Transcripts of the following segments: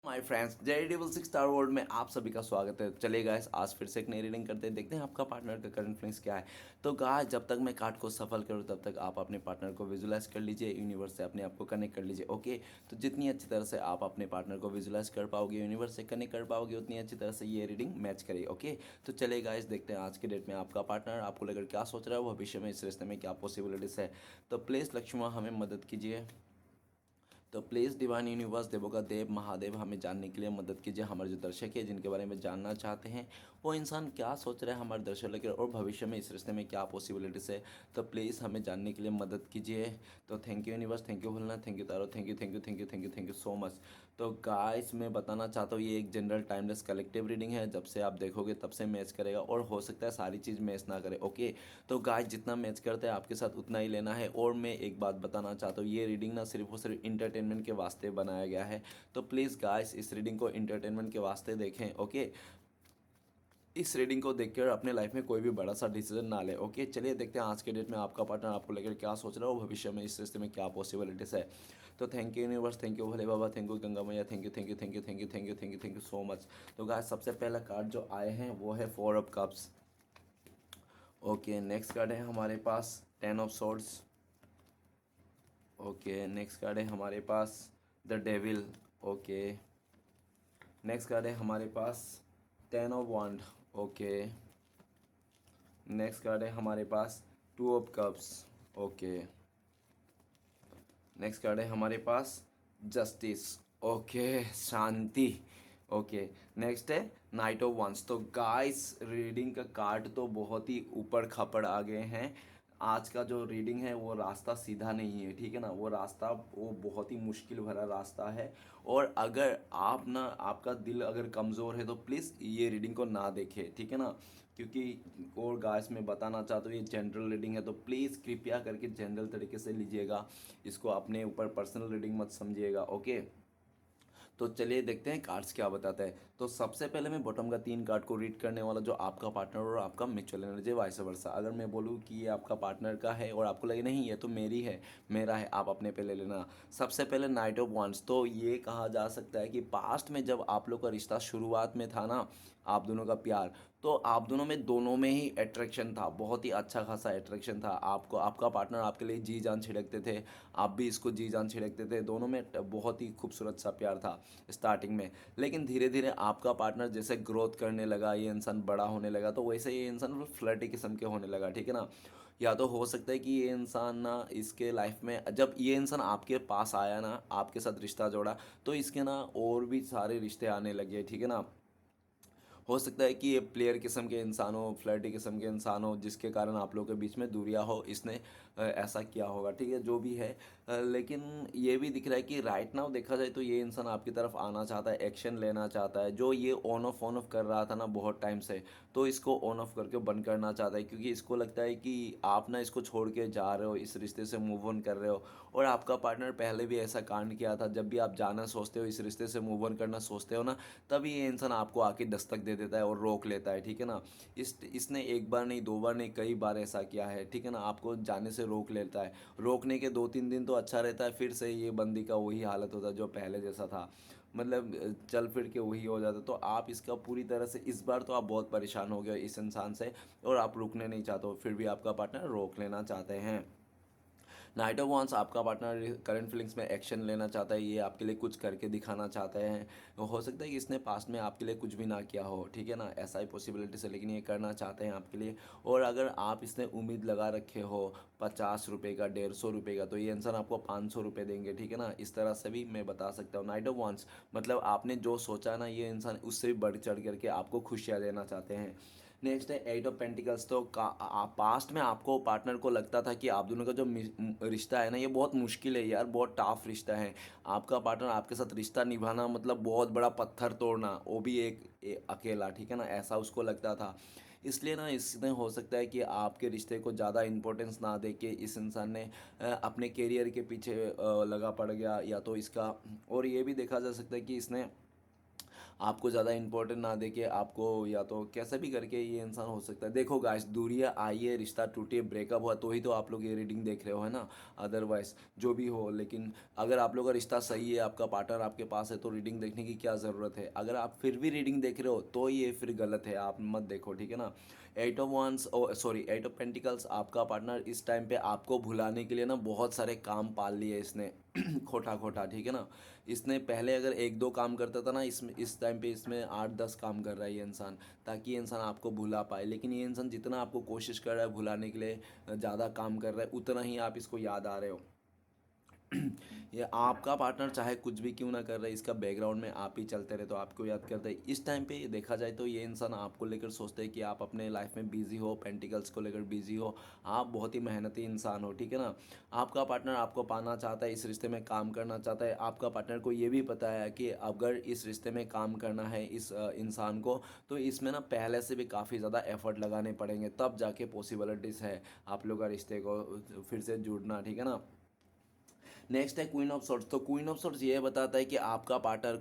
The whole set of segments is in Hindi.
My friends JD66 star world में आप सभी का स्वागत है। चलिए गाइस, आज फिर से एक नई रीडिंग करते हैं, देखते हैं आपका पार्टनर का करंट फीलिंग्स क्या है। तो गाइस, जब तक मैं कार्ड को सफल करूं तब तक आप अपने पार्टनर को विजुलाइज कर लीजिए, यूनिवर्स से अपने आप को कनेक्ट कर लीजिए। ओके, तो जितनी अच्छी तरह से आप अपने पार्टनर को विजुलाइज कर पाओगे, यूनिवर्स से कनेक्ट कर पाओगे, उतनी अच्छी तरह से ये रीडिंग मैच करेगी। ओके, तो चलिए गाइस, देखते हैं आज के डेट में आपका पार्टनर आपको लेकर क्या सोच रहा है, वो भविष्य में इस रिश्ते में क्या पॉसिबिलिटीज है। तो प्लीज़ लक्ष्मण हमें मदद कीजिए। तो प्लीज़ डिवाइन यूनिवर्स, देवों का देव महादेव, हमें जानने के लिए मदद कीजिए। हमारे जो दर्शक है जिनके बारे में जानना चाहते हैं, वो इंसान क्या सोच रहा है हमारे दर्शक लेकर, और भविष्य में इस रिश्ते में क्या पॉसिबिलिटीज़ है, तो प्लीज़ हमें जानने के लिए मदद कीजिए। तो thank you universe, thank you भोलना, थैंक यू तारो, thank you thank you thank you thank you thank you so much. तो गाइस, मैं बताना चाहता हूँ ये एक जनरल टाइमलेस कलेक्टिव रीडिंग है। जब से आप देखोगे तब से मैच करेगा, और हो सकता है सारी चीज़ मैच ना करे। ओके, तो गाइस, जितना मैच करते हैं आपके साथ उतना ही लेना है। और मैं एक बात बताना चाहता हूँ, ये रीडिंग ना सिर्फ और सिर्फ इंटरटेनमेंट के वास्ते बनाया गया है। तो प्लीज़ गाइस, इस रीडिंग को इंटरटेनमेंट के वास्ते देखें। ओके, इस रीडिंग को देखकर अपने लाइफ में कोई भी बड़ा सा डिसीजन ना ले। ओके, चलिए देखते हैं आज के डेट में आपका पार्टनर आपको लेकर क्या सोच रहा है, और भविष्य में इस रिश्ते में क्या पॉसिबिलिटीज़ है। तो thank you universe, thank you Bhole Baba, thank you Ganga Maiya, thank you thank you thank you thank you thank you thank you thank you so much. तो गाइस, सबसे पहला कार्ड जो आए हैं वो है 4 of cups. Okay, next card है हमारे पास 10 of swords. Okay, next card है हमारे पास the devil. Okay, next card है हमारे पास 10 ऑफ वांड। ओके, नेक्स्ट कार्ड है हमारे पास 2 of cups. Okay, next card है हमारे पास जस्टिस। ओके, शांति। ओके, नेक्स्ट है नाइट ऑफ वंस। तो गाइस, रीडिंग का कार्ड तो बहुत ही ऊपर खपड़ आ गए हैं। आज का जो रीडिंग है वो रास्ता सीधा नहीं है, ठीक है ना, वो रास्ता वो बहुत ही मुश्किल भरा रास्ता है। और अगर आप ना, आपका दिल अगर कमज़ोर है तो प्लीज़ ये रीडिंग को ना देखें, ठीक है ना, क्योंकि और गाइस मैं बताना चाहता हूँ ये जनरल रीडिंग है, तो प्लीज़ कृपया करके जनरल तरीके से लीजिएगा, इसको अपने ऊपर पर्सनल रीडिंग मत समझिएगा। ओके, तो चलिए देखते हैं कार्ड्स क्या बताता है। तो सबसे पहले मैं बॉटम का 3 कार्ड को रीड करने वाला, जो आपका पार्टनर और आपका म्यूचुअल एनर्जी वाइस वर्सा। अगर मैं बोलूँ कि ये आपका पार्टनर का है और आपको लगे नहीं ये तो मेरी है, मेरा है, आप अपने पे ले लेना। सबसे पहले नाइट ऑफ वांड्स। तो ये कहा जा सकता है कि पास्ट में जब आप लोग का रिश्ता शुरुआत में था ना, आप दोनों का प्यार, तो आप दोनों में ही अट्रैक्शन था, बहुत ही अच्छा खासा अट्रैक्शन था। आपको आपका पार्टनर आपके लिए जी जान छिड़कते थे, आप भी इसको जी जान छिड़कते थे, दोनों में बहुत ही खूबसूरत सा प्यार था स्टार्टिंग में। लेकिन धीरे धीरे आपका पार्टनर जैसे ग्रोथ करने लगा, ये इंसान बड़ा होने लगा, तो वैसे ये इंसान फ्लर्टी किस्म के होने लगा, ठीक है ना। या तो हो सकता है कि ये इंसान ना, इसके लाइफ में जब ये इंसान आपके पास आया ना, आपके साथ रिश्ता जोड़ा, तो इसके ना और भी सारे रिश्ते आने लगे, ठीक है ना। हो सकता है कि ये प्लेयर किस्म के इंसान हो, फ्लर्टी किस्म के इंसान हो, जिसके कारण आप लोगों के बीच में दूरियां हो, इसने ऐसा किया होगा, ठीक है, जो भी है। लेकिन ये भी दिख रहा है कि राइट नाउ देखा जाए तो ये इंसान आपकी तरफ आना चाहता है, एक्शन लेना चाहता है। जो ये ऑन ऑफ कर रहा था ना बहुत टाइम से, तो इसको ऑन ऑफ करके बंद करना चाहता है, क्योंकि इसको लगता है कि आप ना इसको छोड़ के जा रहे हो, इस रिश्ते से मूव ऑन कर रहे हो। और आपका पार्टनर पहले भी ऐसा कांड किया था, जब भी आप जाना सोचते हो, इस रिश्ते से मूव ऑन करना सोचते हो ना, तभी ये इंसान आपको आके दस्तक दे देता है और रोक लेता है, ठीक है ना। इसने एक बार नहीं, 2 बार नहीं, कई बार ऐसा किया है, ठीक है ना, आपको जाने से रोक लेता है। रोकने के 2-3 दिन तो अच्छा रहता है, फिर से ये बंदी का वही हालत होता है जो पहले जैसा था, मतलब चल फिर के वही हो जाता। तो आप इसका पूरी तरह से, इस बार तो आप बहुत परेशान हो गए इस इंसान से, और आप रुकने नहीं चाहते हो, फिर भी आपका पार्टनर रोक लेना चाहते हैं। नाइट ऑफ वांस, आपका पार्टनर करंट फीलिंग्स में एक्शन लेना चाहता है, ये आपके लिए कुछ करके दिखाना चाहते हैं। हो सकता है कि इसने पास्ट में आपके लिए कुछ भी ना किया हो, ठीक है ना, ऐसा ही पॉसिबिलिटीज है, लेकिन ये करना चाहते हैं आपके लिए। और अगर आप इसने उम्मीद लगा रखे हो 50 रुपये का, 150 रुपये का, तो ये इंसान आपको 500 रुपये देंगे, ठीक है ना। इस तरह से भी मैं बता सकता हूँ। नाइट ऑफ वांस मतलब आपने जो सोचा ना, ये इंसान उससे भी बढ़ चढ़ करके आपको खुशियाँ देना चाहते हैं। नेक्स्ट है 8 ऑफ पेंटिकल्स। तो पास्ट में आपको पार्टनर को लगता था कि आप दोनों का जो रिश्ता है ना, ये बहुत मुश्किल है यार, बहुत टाफ रिश्ता है। आपका पार्टनर आपके साथ रिश्ता निभाना मतलब बहुत बड़ा पत्थर तोड़ना, वो भी अकेला, ठीक है ना, ऐसा उसको लगता था। इसलिए ना, इसने हो सकता है कि आपके रिश्ते को ज़्यादा इम्पोर्टेंस ना दे के इस इंसान ने अपने करियर के पीछे लगा पड़ गया, या तो इसका। और ये भी देखा जा सकता है कि इसने आपको ज़्यादा इंपॉर्टेंट ना देके आपको, या तो कैसे भी करके ये इंसान हो सकता है। देखो गाइस, दूरियां आई है, रिश्ता टूटे, ब्रेकअप हुआ, तो ही तो आप लोग ये रीडिंग देख रहे हो, है ना। अदरवाइज जो भी हो, लेकिन अगर आप लोग का रिश्ता सही है, आपका पार्टनर आपके पास है, तो रीडिंग देखने की क्या ज़रूरत है। अगर आप फिर भी रीडिंग देख रहे हो तो ये फिर गलत है, आप मत देखो, ठीक है ना। Eight of wands, oh sorry, eight of pentacles, आपका पार्टनर इस टाइम पे आपको भुलाने के लिए ना बहुत सारे काम पाल लिए इसने खोटा खोटा, ठीक है ना। इसने पहले अगर एक दो काम करता था ना, इसमें इस टाइम पे इसमें 8-10 काम कर रहा है ये इंसान, ताकि ये इंसान आपको भुला पाए। लेकिन ये इंसान जितना आपको कोशिश कर रहा है भुलाने के लिए, ज़्यादा काम कर रहा है, उतना ही आप इसको याद आ रहे हो। ये आपका पार्टनर चाहे कुछ भी क्यों ना कर रहा है, इसका बैकग्राउंड में आप ही चलते रहे तो आपको याद करता है। इस टाइम पे देखा जाए तो ये इंसान आपको लेकर सोचता है कि आप अपने लाइफ में बिजी हो, पेंटिकल्स को लेकर बिजी हो, आप बहुत ही मेहनती इंसान हो, ठीक है ना। आपका पार्टनर आपको पाना चाहता है, इस रिश्ते में काम करना चाहता है। आपका पार्टनर को ये भी पता है कि अगर इस रिश्ते में काम करना है इस इंसान को, तो इसमें ना पहले से भी काफ़ी ज़्यादा एफर्ट लगाने पड़ेंगे, तब जाके पॉसिबिलिटीज़ है आप लोग का रिश्ते को फिर से जुड़ना, ठीक है ना। नेक्स्ट है क्वीन ऑफ सोर्ट्स। तो क्वीन ऑफ सोर्ट्स ये बताता है कि आपका पार्टनर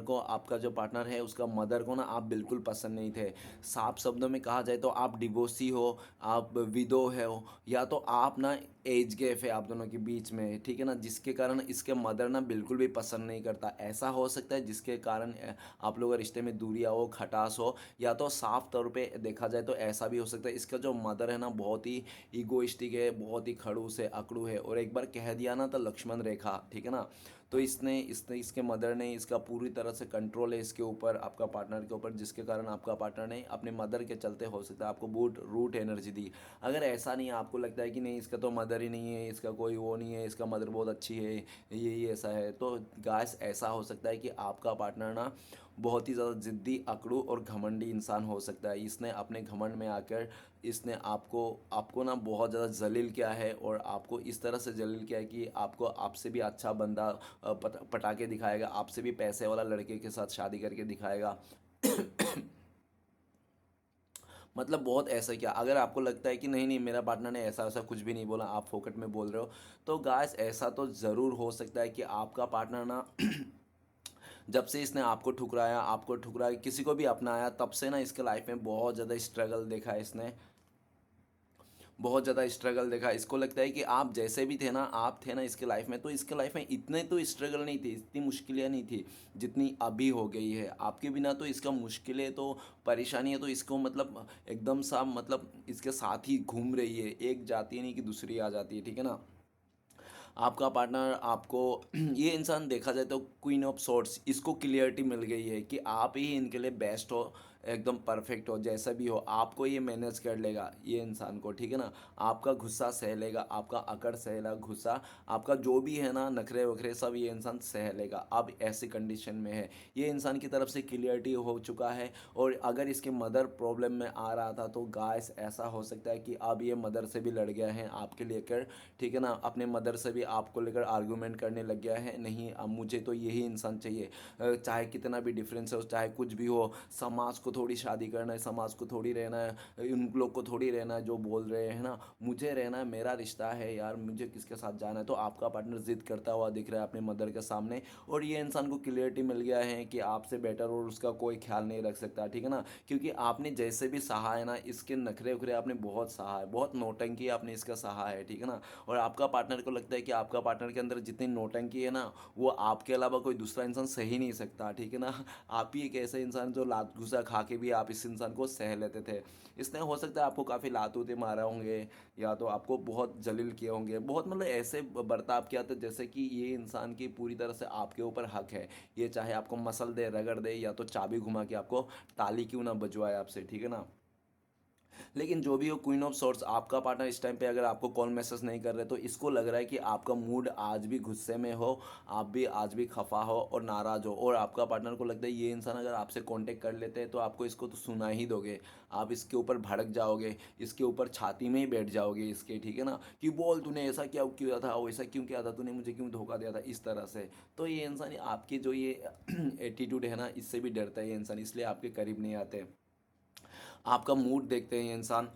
को, आपका जो पार्टनर है उसका मदर को ना आप बिल्कुल पसंद नहीं थे। साफ शब्दों में कहा जाए तो आप डिवोर्सी हो, आप विडो हो, या तो आप ना एज गैप है आप दोनों के बीच में, ठीक है ना, जिसके कारण इसके मदर ना बिल्कुल भी पसंद नहीं करता। ऐसा हो सकता है जिसके कारण आप लोगों के रिश्ते में दूरियां हो, खटास हो, या तो साफ तौर पे देखा जाए तो ऐसा भी हो सकता है इसका जो मदर है ना बहुत ही ईगोइस्टिक है, बहुत ही खड़ूस है, अकड़ू है, और एक बार कह दिया ना तो लक्ष्मण रेखा, ठीक है ना। तो इसने इसने इसके मदर ने इसका पूरी तरह से कंट्रोल है इसके ऊपर, आपका पार्टनर के ऊपर, जिसके कारण आपका पार्टनर ने अपने मदर के चलते हो सकता है आपको बूट रूट एनर्जी दी। अगर ऐसा नहीं है, आपको लगता है कि नहीं इसका तो मदर ही नहीं है, इसका कोई वो नहीं है, इसका मदर बहुत अच्छी है, ये ऐसा है, तो गाइस ऐसा हो सकता है कि आपका पार्टनर ना बहुत ही ज़्यादा ज़िद्दी, अकड़ू और घमंडी इंसान हो सकता है। इसने अपने घमंड में आकर इसने आपको आपको ना बहुत ज़्यादा जलील किया है, और आपको इस तरह से जलील किया है कि आपको आपसे भी अच्छा बंदा पटा के दिखाएगा, आपसे भी पैसे वाला लड़के के साथ शादी करके दिखाएगा। मतलब बहुत ऐसा किया। अगर आपको लगता है कि नहीं नहीं मेरा पार्टनर ने ऐसा ऐसा कुछ भी नहीं बोला, आप फोकट में बोल रहे हो, तो गाइस ऐसा तो ज़रूर हो सकता है कि आपका पार्टनर ना जब से इसने आपको ठुकराया, किसी को भी अपनाया, तब से ना इसके लाइफ में बहुत ज़्यादा स्ट्रगल देखा है इसने, बहुत ज़्यादा स्ट्रगल देखा। इसको लगता है कि आप जैसे भी थे ना, आप थे ना इसके लाइफ में, तो इसके लाइफ में इतने तो स्ट्रगल नहीं थी, इतनी मुश्किलें नहीं थी जितनी अभी हो गई है आपके बिना। तो इसका मुश्किलें तो परेशानी है, तो इसको मतलब एकदम सा मतलब इसके साथ ही घूम रही है, एक जाती है नहीं कि दूसरी आ जाती है, ठीक है ना। आपका पार्टनर आपको ये इंसान देखा जाए तो क्वीन ऑफ सॉर्ट्स, इसको क्लियरिटी मिल गई है कि आप ही इनके लिए बेस्ट हो, एकदम परफेक्ट हो, जैसा भी हो आपको ये मैनेज कर लेगा ये इंसान को, ठीक है ना। आपका गुस्सा सह लेगा, आपका अकड़ सह लेगा, गुस्सा आपका जो भी है ना, नखरे वखरे सब ये इंसान सह लेगा। अब ऐसी कंडीशन में है, ये इंसान की तरफ से क्लियरिटी हो चुका है। और अगर इसके मदर प्रॉब्लम में आ रहा था, तो गाइस ऐसा हो सकता है कि अब ये मदर से भी लड़ गया है आपके लेकर, ठीक है ना। अपने मदर से भी आपको लेकर आर्गूमेंट करने लग गया है, नहीं अब मुझे तो यही इंसान चाहिए, चाहे कितना भी डिफरेंस हो, चाहे कुछ भी हो, समाज को थोड़ी शादी करना है, समाज को थोड़ी रहना है, उन लोग को थोड़ी रहना है जो बोल रहे हैं ना, मुझे रहना है, मेरा रिश्ता है यार, मुझे किसके साथ जाना है। तो आपका पार्टनर जिद करता हुआ दिख रहा है अपने मदर के सामने, और ये इंसान को क्लियरिटी मिल गया है कि आपसे बेटर और उसका कोई ख्याल नहीं रख सकता, ठीक है ना। क्योंकि आपने जैसे भी सहा है ना, इसके नखरे उखरे आपने बहुत सहा है, बहुत नौटंकी आपने इसका सहा है, ठीक है ना। और आपका पार्टनर को लगता है कि आपका पार्टनर के अंदर जितनी नौटंकी है ना, वो आपके अलावा कोई दूसरा इंसान सह ही नहीं सकता, ठीक है ना। आप ही एक ऐसे इंसान जो लात घुसा खा के भी आप इस इंसान को सह लेते थे। इसने हो सकता है आपको काफ़ी लात उते मारा होंगे, या तो आपको बहुत जलील किए होंगे, बहुत मतलब ऐसे बर्ताव किया था जैसे कि ये इंसान की पूरी तरह से आपके ऊपर हक है, ये चाहे आपको मसल दे, रगड़ दे, या तो चाबी घुमा के आपको ताली क्यों ना बजवाए आपसे, ठीक है ना। लेकिन जो भी हो, क्वीन ऑफ सॉर्ट्स, आपका पार्टनर इस टाइम पे अगर आपको कॉल मैसेज नहीं कर रहे, तो इसको लग रहा है कि आपका मूड आज भी गुस्से में हो, आप भी आज भी खफा हो और नाराज़ हो, और आपका पार्टनर को लगता है ये इंसान अगर आपसे कांटेक्ट कर लेते हैं तो आपको इसको तो सुना ही दोगे, आप इसके ऊपर भड़क जाओगे, इसके ऊपर छाती में ही बैठ जाओगे इसके, ठीक है ना, कि बोल तूने ऐसा क्या किया था, वैसा क्यों किया था, तूने मुझे क्यों धोखा दिया था, इस तरह से। तो ये इंसान आपकी जो ये एटीट्यूड है ना, इससे भी डरता है ये इंसान, इसलिए आपके करीब नहीं आते। आपका मूड देखते हैं ये इंसान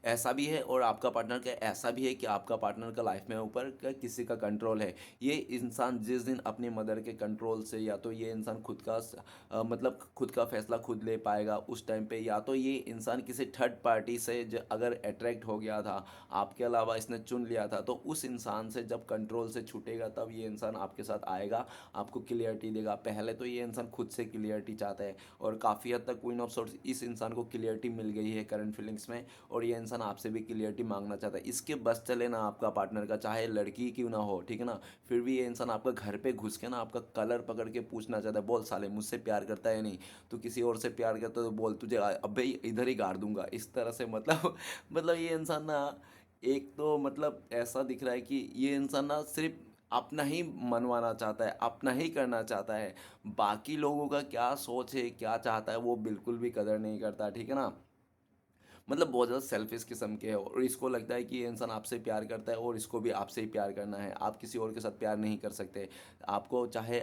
ऐसा भी है, और आपका पार्टनर का ऐसा भी है कि आपका पार्टनर का लाइफ में ऊपर का किसी का कंट्रोल है। ये इंसान जिस दिन अपनी मदर के कंट्रोल से, या तो ये इंसान खुद का मतलब खुद का फैसला खुद ले पाएगा उस टाइम पे, या तो ये इंसान किसी थर्ड पार्टी से अगर अट्रैक्ट हो गया था, आपके अलावा इसने चुन लिया था, तो उस इंसान से जब कंट्रोल से छूटेगा तब ये इंसान आपके साथ आएगा, आपको क्लियरिटी देगा। पहले तो ये इंसान खुद से क्लियरिटी चाहता है, और काफ़ी हद तक क्वीन ऑफ सोर्स इस इंसान को क्लियरिटी मिल गई है करंट फीलिंग्स में, और ये इंसान आपसे भी क्लियरिटी मांगना चाहता है। इसके बस चले ना आपका पार्टनर का, चाहे लड़की क्यों ना हो, ठीक है ना, फिर भी ये इंसान आपका घर पे घुस के ना आपका कलर पकड़ के पूछना चाहता है, बोल साले मुझसे प्यार करता है नहीं, तू किसी और से प्यार करता है तो बोल, तुझे अबे इधर ही गाड़ दूंगा, इस तरह से मतलब मतलब ये इंसान ना, एक तो मतलब ऐसा दिख रहा है कि ये इंसान ना सिर्फ अपना ही मनवाना चाहता है, अपना ही करना चाहता है, बाकी लोगों का क्या सोच है, क्या चाहता है, वो बिल्कुल भी कदर नहीं करता, ठीक है ना। मतलब बहुत ज़्यादा सेल्फिश किस्म के है, और इसको लगता है कि ये इंसान आपसे प्यार करता है और इसको भी आपसे ही प्यार करना है, आप किसी और के साथ प्यार नहीं कर सकते। आपको चाहे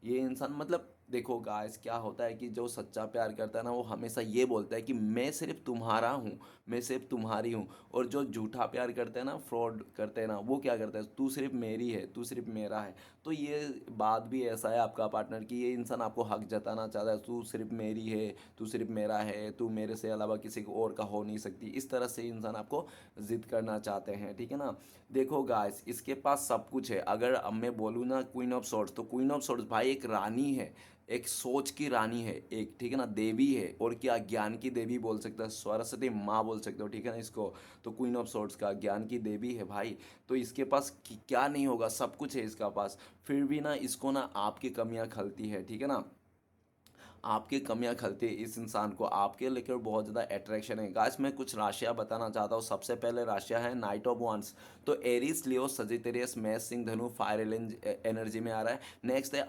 ये इंसान मतलब देखो गाइस, क्या होता है कि जो सच्चा प्यार करता है ना, वो हमेशा ये बोलता है कि मैं सिर्फ तुम्हारा हूँ, मैं सिर्फ तुम्हारी हूँ। और जो झूठा प्यार करते हैं ना, फ्रॉड करते हैं ना, वो क्या करता है, तू सिर्फ मेरी है, तू सिर्फ मेरा है। तो ये बात भी ऐसा है आपका पार्टनर की, ये इंसान आपको हक जताना चाहता है, तू सिर्फ मेरी है, तू सिर्फ मेरा है, तू मेरे से अलावा किसी को और का हो नहीं सकती, इस तरह से इंसान आपको जिद करना चाहते हैं, ठीक है ना। देखो गाइस, इसके पास सब कुछ है। अगर अब मैं बोलूँ ना क्वीन ऑफ सॉर्ड्स, तो क्वीन ऑफ सॉर्ड्स भाई एक रानी है, एक सोच की रानी है, एक, ठीक है ना, देवी है, और क्या ज्ञान की देवी बोल सकते हो, सरस्वती माँ बोल सकते हो, ठीक है ना इसको। तो क्वीन ऑफ सॉर्ड्स का ज्ञान की देवी है भाई। तो इसके पास क्या नहीं होगा, सब कुछ है इसका पास। फिर भी ना इसको ना आपकी कमियां खलती है, ठीक है ना, आपकी कमियां खलती है इस इंसान को, आपके लेकर बहुत ज़्यादा अट्रैक्शन है। गाइस मैं कुछ राशियां बताना चाहता हूँ। सबसे पहले राशियां है नाइट ऑफ वांस, तो एरीज, लियो, सजिटेरियस, मेष, सिंह, धनु फायर एनर्जी में आ रहा है। नेक्स्ट है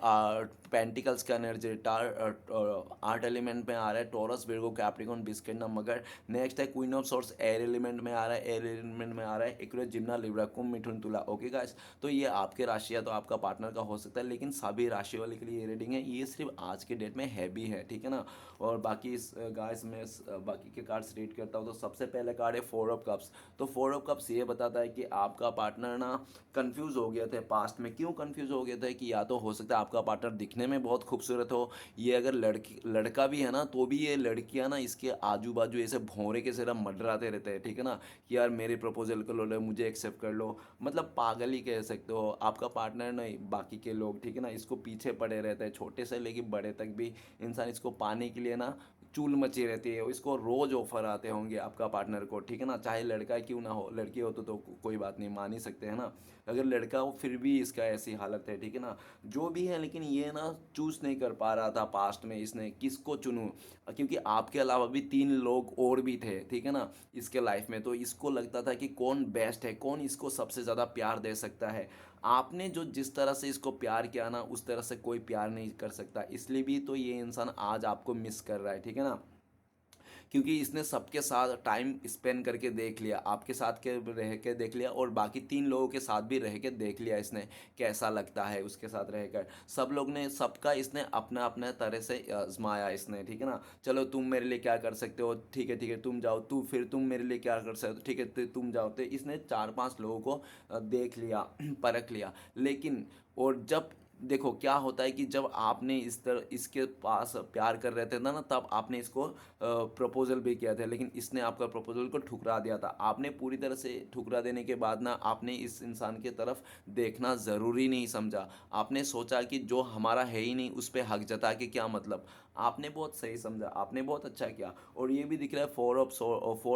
पेंटिकल्स का एनर्जी, आर्ट एलिमेंट में आ रहा है, टोरस, विर्गो, कैप्रिकॉन, बिस्किट ना मगर। नेक्स्ट है queen of source, air element में आ रहा है, एयर एलिमेंट में आ रहा है, एक्वेरियस, जिम्ना, लिब्रा, कुंभ, मिथुन, तुला। ओके गाइस, तो ये आपके राशि है, तो आपका पार्टनर का हो सकता है, लेकिन सभी राशि वाले के लिए ये रीडिंग है, ये सिर्फ आज के डेट में हैवी है, ठीक है ना। और बाकी इस गाइस में बाकी के कार्ड्स रीड करता हूँ। तो सबसे पहले कार्ड है फोर ऑफ कप्स। तो फोर ऑफ कप्स ये बताता है कि आपका पार्टनर ना कंफ्यूज हो गया था पास्ट में। क्यों कंफ्यूज हो गया था, कि या तो हो सकता है आपका पार्टनर दिखने में बहुत खूबसूरत हो, ये अगर लड़की लड़का भी है ना, तो भी ये लड़कियां ना इसके आजू बाजू ऐसे भौरे के सिर मंडराते रहते हैं, ठीक है ना, कि यार मेरे प्रपोजल कर लो, मुझे एक्सेप्ट कर लो। मतलब पागल ही कह सकते हो। आपका पार्टनर नहीं, बाकी के लोग, ठीक है ना, इसको पीछे पड़े रहते हैं, छोटे से लेके बड़े तक भी इंसान इसको पाने के लिए ना चूल मची रहती है। इसको रोज ऑफर आते होंगे आपका पार्टनर को, ठीक है ना, चाहे लड़का क्यों ना हो, लड़की हो तो कोई बात नहीं, मान ही सकते हैं ना। अगर लड़का हो फिर भी इसका ऐसी हालत है, ठीक है ना, जो भी है। लेकिन ये ना चूज नहीं कर पा रहा था पास्ट में, इसने किसको चुनूं, क्योंकि आपके अलावा भी तीन लोग और भी थे, ठीक है ना, इसके लाइफ में। तो इसको लगता था कि कौन बेस्ट है, कौन इसको सबसे ज़्यादा प्यार दे सकता है। आपने जो जिस तरह से इसको प्यार किया ना, उस तरह से कोई प्यार नहीं कर सकता, इसलिए भी तो ये इंसान आज आपको मिस कर रहा है, ठीक है ना। क्योंकि इसने सबके साथ टाइम स्पेंड करके देख लिया, आपके साथ के रह के देख लिया, और बाकी तीन लोगों के साथ भी रह के देख लिया इसने, कैसा लगता है उसके साथ रहकर। सब लोग ने, सबका इसने अपना अपना तरह से आजमाया इसने, ठीक है ना। चलो तुम मेरे लिए क्या कर सकते हो, ठीक है ठीक है तुम जाओ, तू फिर तुम मेरे लिए क्या कर सकते हो, ठीक है तुम जाओ। तो इसने चार पांच लोगों को देख लिया परख लिया। लेकिन और जब देखो क्या होता है कि जब आपने इस तरह इसके पास प्यार कर रहे थे ना, तब आपने इसको प्रपोजल भी किया था, लेकिन इसने आपका प्रपोजल को ठुकरा दिया था। आपने पूरी तरह से ठुकरा देने के बाद ना, आपने इस इंसान के तरफ देखना ज़रूरी नहीं समझा। आपने सोचा कि जो हमारा है ही नहीं उस पर हक जता के क्या मतलब। आपने बहुत सही समझा, आपने बहुत अच्छा किया। और ये भी दिख रहा है फोर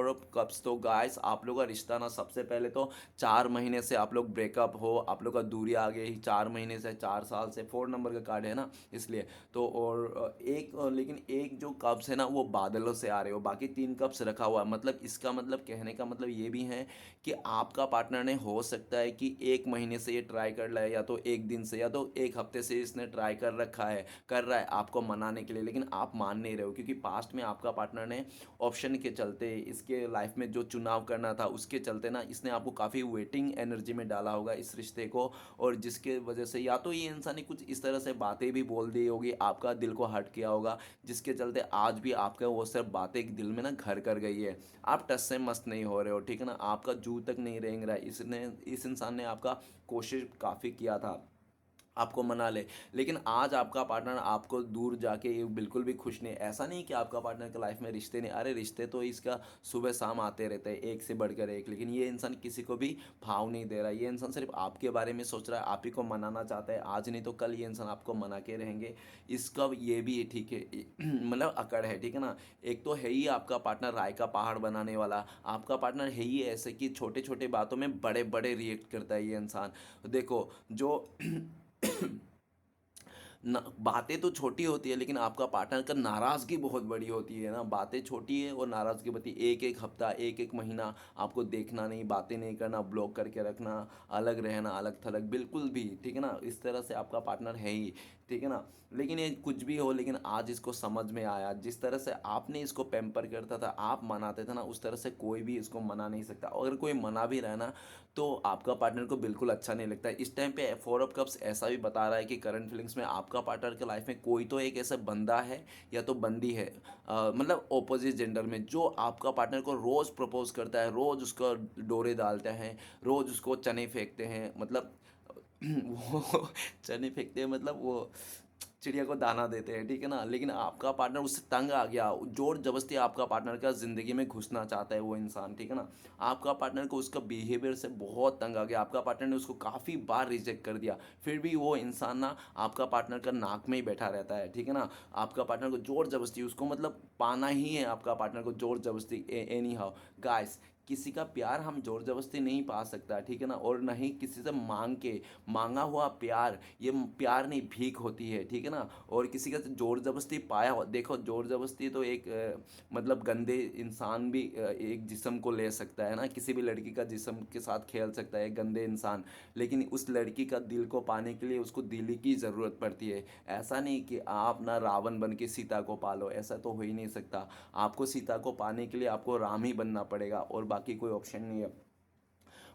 ऑफ कप्स। तो गाइस आप लोग का रिश्ता ना, सबसे पहले तो 4 महीने से आप लोग ब्रेकअप हो, आप लोग का दूरी आ गई, 4 महीने से, 4 साल से, 4 नंबर का कार्ड है ना इसलिए। तो और लेकिन एक जो कप्स है ना, वो बादलों से आ रहे हो, बाकी 3 कप्स रखा हुआ है। मतलब इसका मतलब, कहने का मतलब ये भी है कि आपका पार्टनर ने, हो सकता है कि 1 महीने से ये ट्राई कर रहा है, या तो 1 दिन से, या तो 1 हफ्ते से इसने ट्राई कर रखा है, कर रहा है आपको मनाने के लिए, लेकिन आप मान नहीं रहे हो। क्योंकि पास्ट में आपका पार्टनर ने ऑप्शन के चलते, इसके लाइफ में जो चुनाव करना था उसके चलते ना, इसने आपको काफ़ी वेटिंग एनर्जी में डाला होगा इस रिश्ते को। और जिसके वजह से या तो ये इंसान ने कुछ इस तरह से बातें भी बोल दी होगी, आपका दिल को हर्ट किया होगा, जिसके चलते आज भी आपका वो सब बातें दिल में ना घर कर गई है। आप टस से मस्त नहीं हो रहे हो, ठीक है ना, आपका जू तक नहीं रेंग रहा है। इसने इस इंसान ने आपका कोशिश काफ़ी किया था आपको मना ले, लेकिन आज आपका पार्टनर आपको दूर जाके ये बिल्कुल भी खुश नहीं। ऐसा नहीं कि आपका पार्टनर के लाइफ में रिश्ते नहीं, अरे रिश्ते तो इसका सुबह शाम आते रहते हैं, एक से बढ़कर एक, लेकिन ये इंसान किसी को भी भाव नहीं दे रहा। ये इंसान सिर्फ आपके बारे में सोच रहा है, आप ही को मनाना चाहता है। आज नहीं तो कल ये इंसान आपको मना के रहेंगे, इसका ये भी ठीक है मतलब अकड़ है, ठीक है ना। एक तो है ही आपका पार्टनर राय का पहाड़ बनाने वाला, आपका पार्टनर है ही ऐसे कि छोटे छोटे बातों में बड़े बड़े रिएक्ट करता है ये इंसान। देखो जो ना, बातें तो छोटी होती है लेकिन आपका पार्टनर का नाराज़गी बहुत बड़ी होती है ना। बातें छोटी है और नाराज़गी बड़ी, एक एक हफ्ता एक एक महीना आपको देखना नहीं, बातें नहीं करना, ब्लॉक करके रखना, अलग रहना, अलग थलग बिल्कुल भी, ठीक है ना। इस तरह से आपका पार्टनर है ही, ठीक है ना। लेकिन ये कुछ भी हो, लेकिन आज इसको समझ में आया, जिस तरह से आपने इसको पैम्पर करता था, आप मनाते थे ना, उस तरह से कोई भी इसको मना नहीं सकता। अगर कोई मना भी रहा ना तो आपका पार्टनर को बिल्कुल अच्छा नहीं लगता है। इस टाइम पे फोर ऑफ कप्स ऐसा भी बता रहा है कि करंट फीलिंग्स में आपका पार्टनर के लाइफ में कोई तो एक ऐसा बंदा है या तो बंदी है, मतलब ऑपोजिट जेंडर में, जो आपका पार्टनर को रोज़ प्रपोज करता है, रोज़ उसको डोरे डालते हैं, रोज़ उसको चने फेंकते हैं, मतलब वो चने फेंकते हैं, मतलब वो चिड़िया को दाना देते हैं, ठीक है ना। लेकिन आपका पार्टनर उससे तंग आ गया, जोर जबरदस्ती आपका पार्टनर का ज़िंदगी में घुसना चाहता है वो इंसान, ठीक है ना। आपका पार्टनर को उसका बिहेवियर से बहुत तंग आ गया, आपका पार्टनर ने उसको काफ़ी बार रिजेक्ट कर दिया, फिर भी वो इंसान ना आपका पार्टनर का नाक में ही बैठा रहता है, ठीक है ना। आपका पार्टनर को जोर जबरदस्ती उसको मतलब पाना ही है, आपका पार्टनर को जोर जबरदस्ती एनी हाउ। गाइस, किसी का प्यार हम जोर जबरदस्ती नहीं पा सकता, ठीक है ना, और नहीं किसी से मांग के। मांगा हुआ प्यार ये प्यार नहीं, भीख होती है, ठीक है ना। और किसी का जोर जबरदस्ती पाया हो, देखो जोर जबरदस्ती तो एक मतलब गंदे इंसान भी एक जिस्म को ले सकता है ना, किसी भी लड़की का जिस्म के साथ खेल सकता है गंदे इंसान, लेकिन उस लड़की का दिल को पाने के लिए उसको दिल की ज़रूरत पड़ती है। ऐसा नहीं कि आप ना रावण बन के सीता को पालो, ऐसा तो हो ही नहीं सकता। आपको सीता को पाने के लिए आपको राम ही बनना पड़ेगा और बाकी कोई ऑप्शन नहीं है।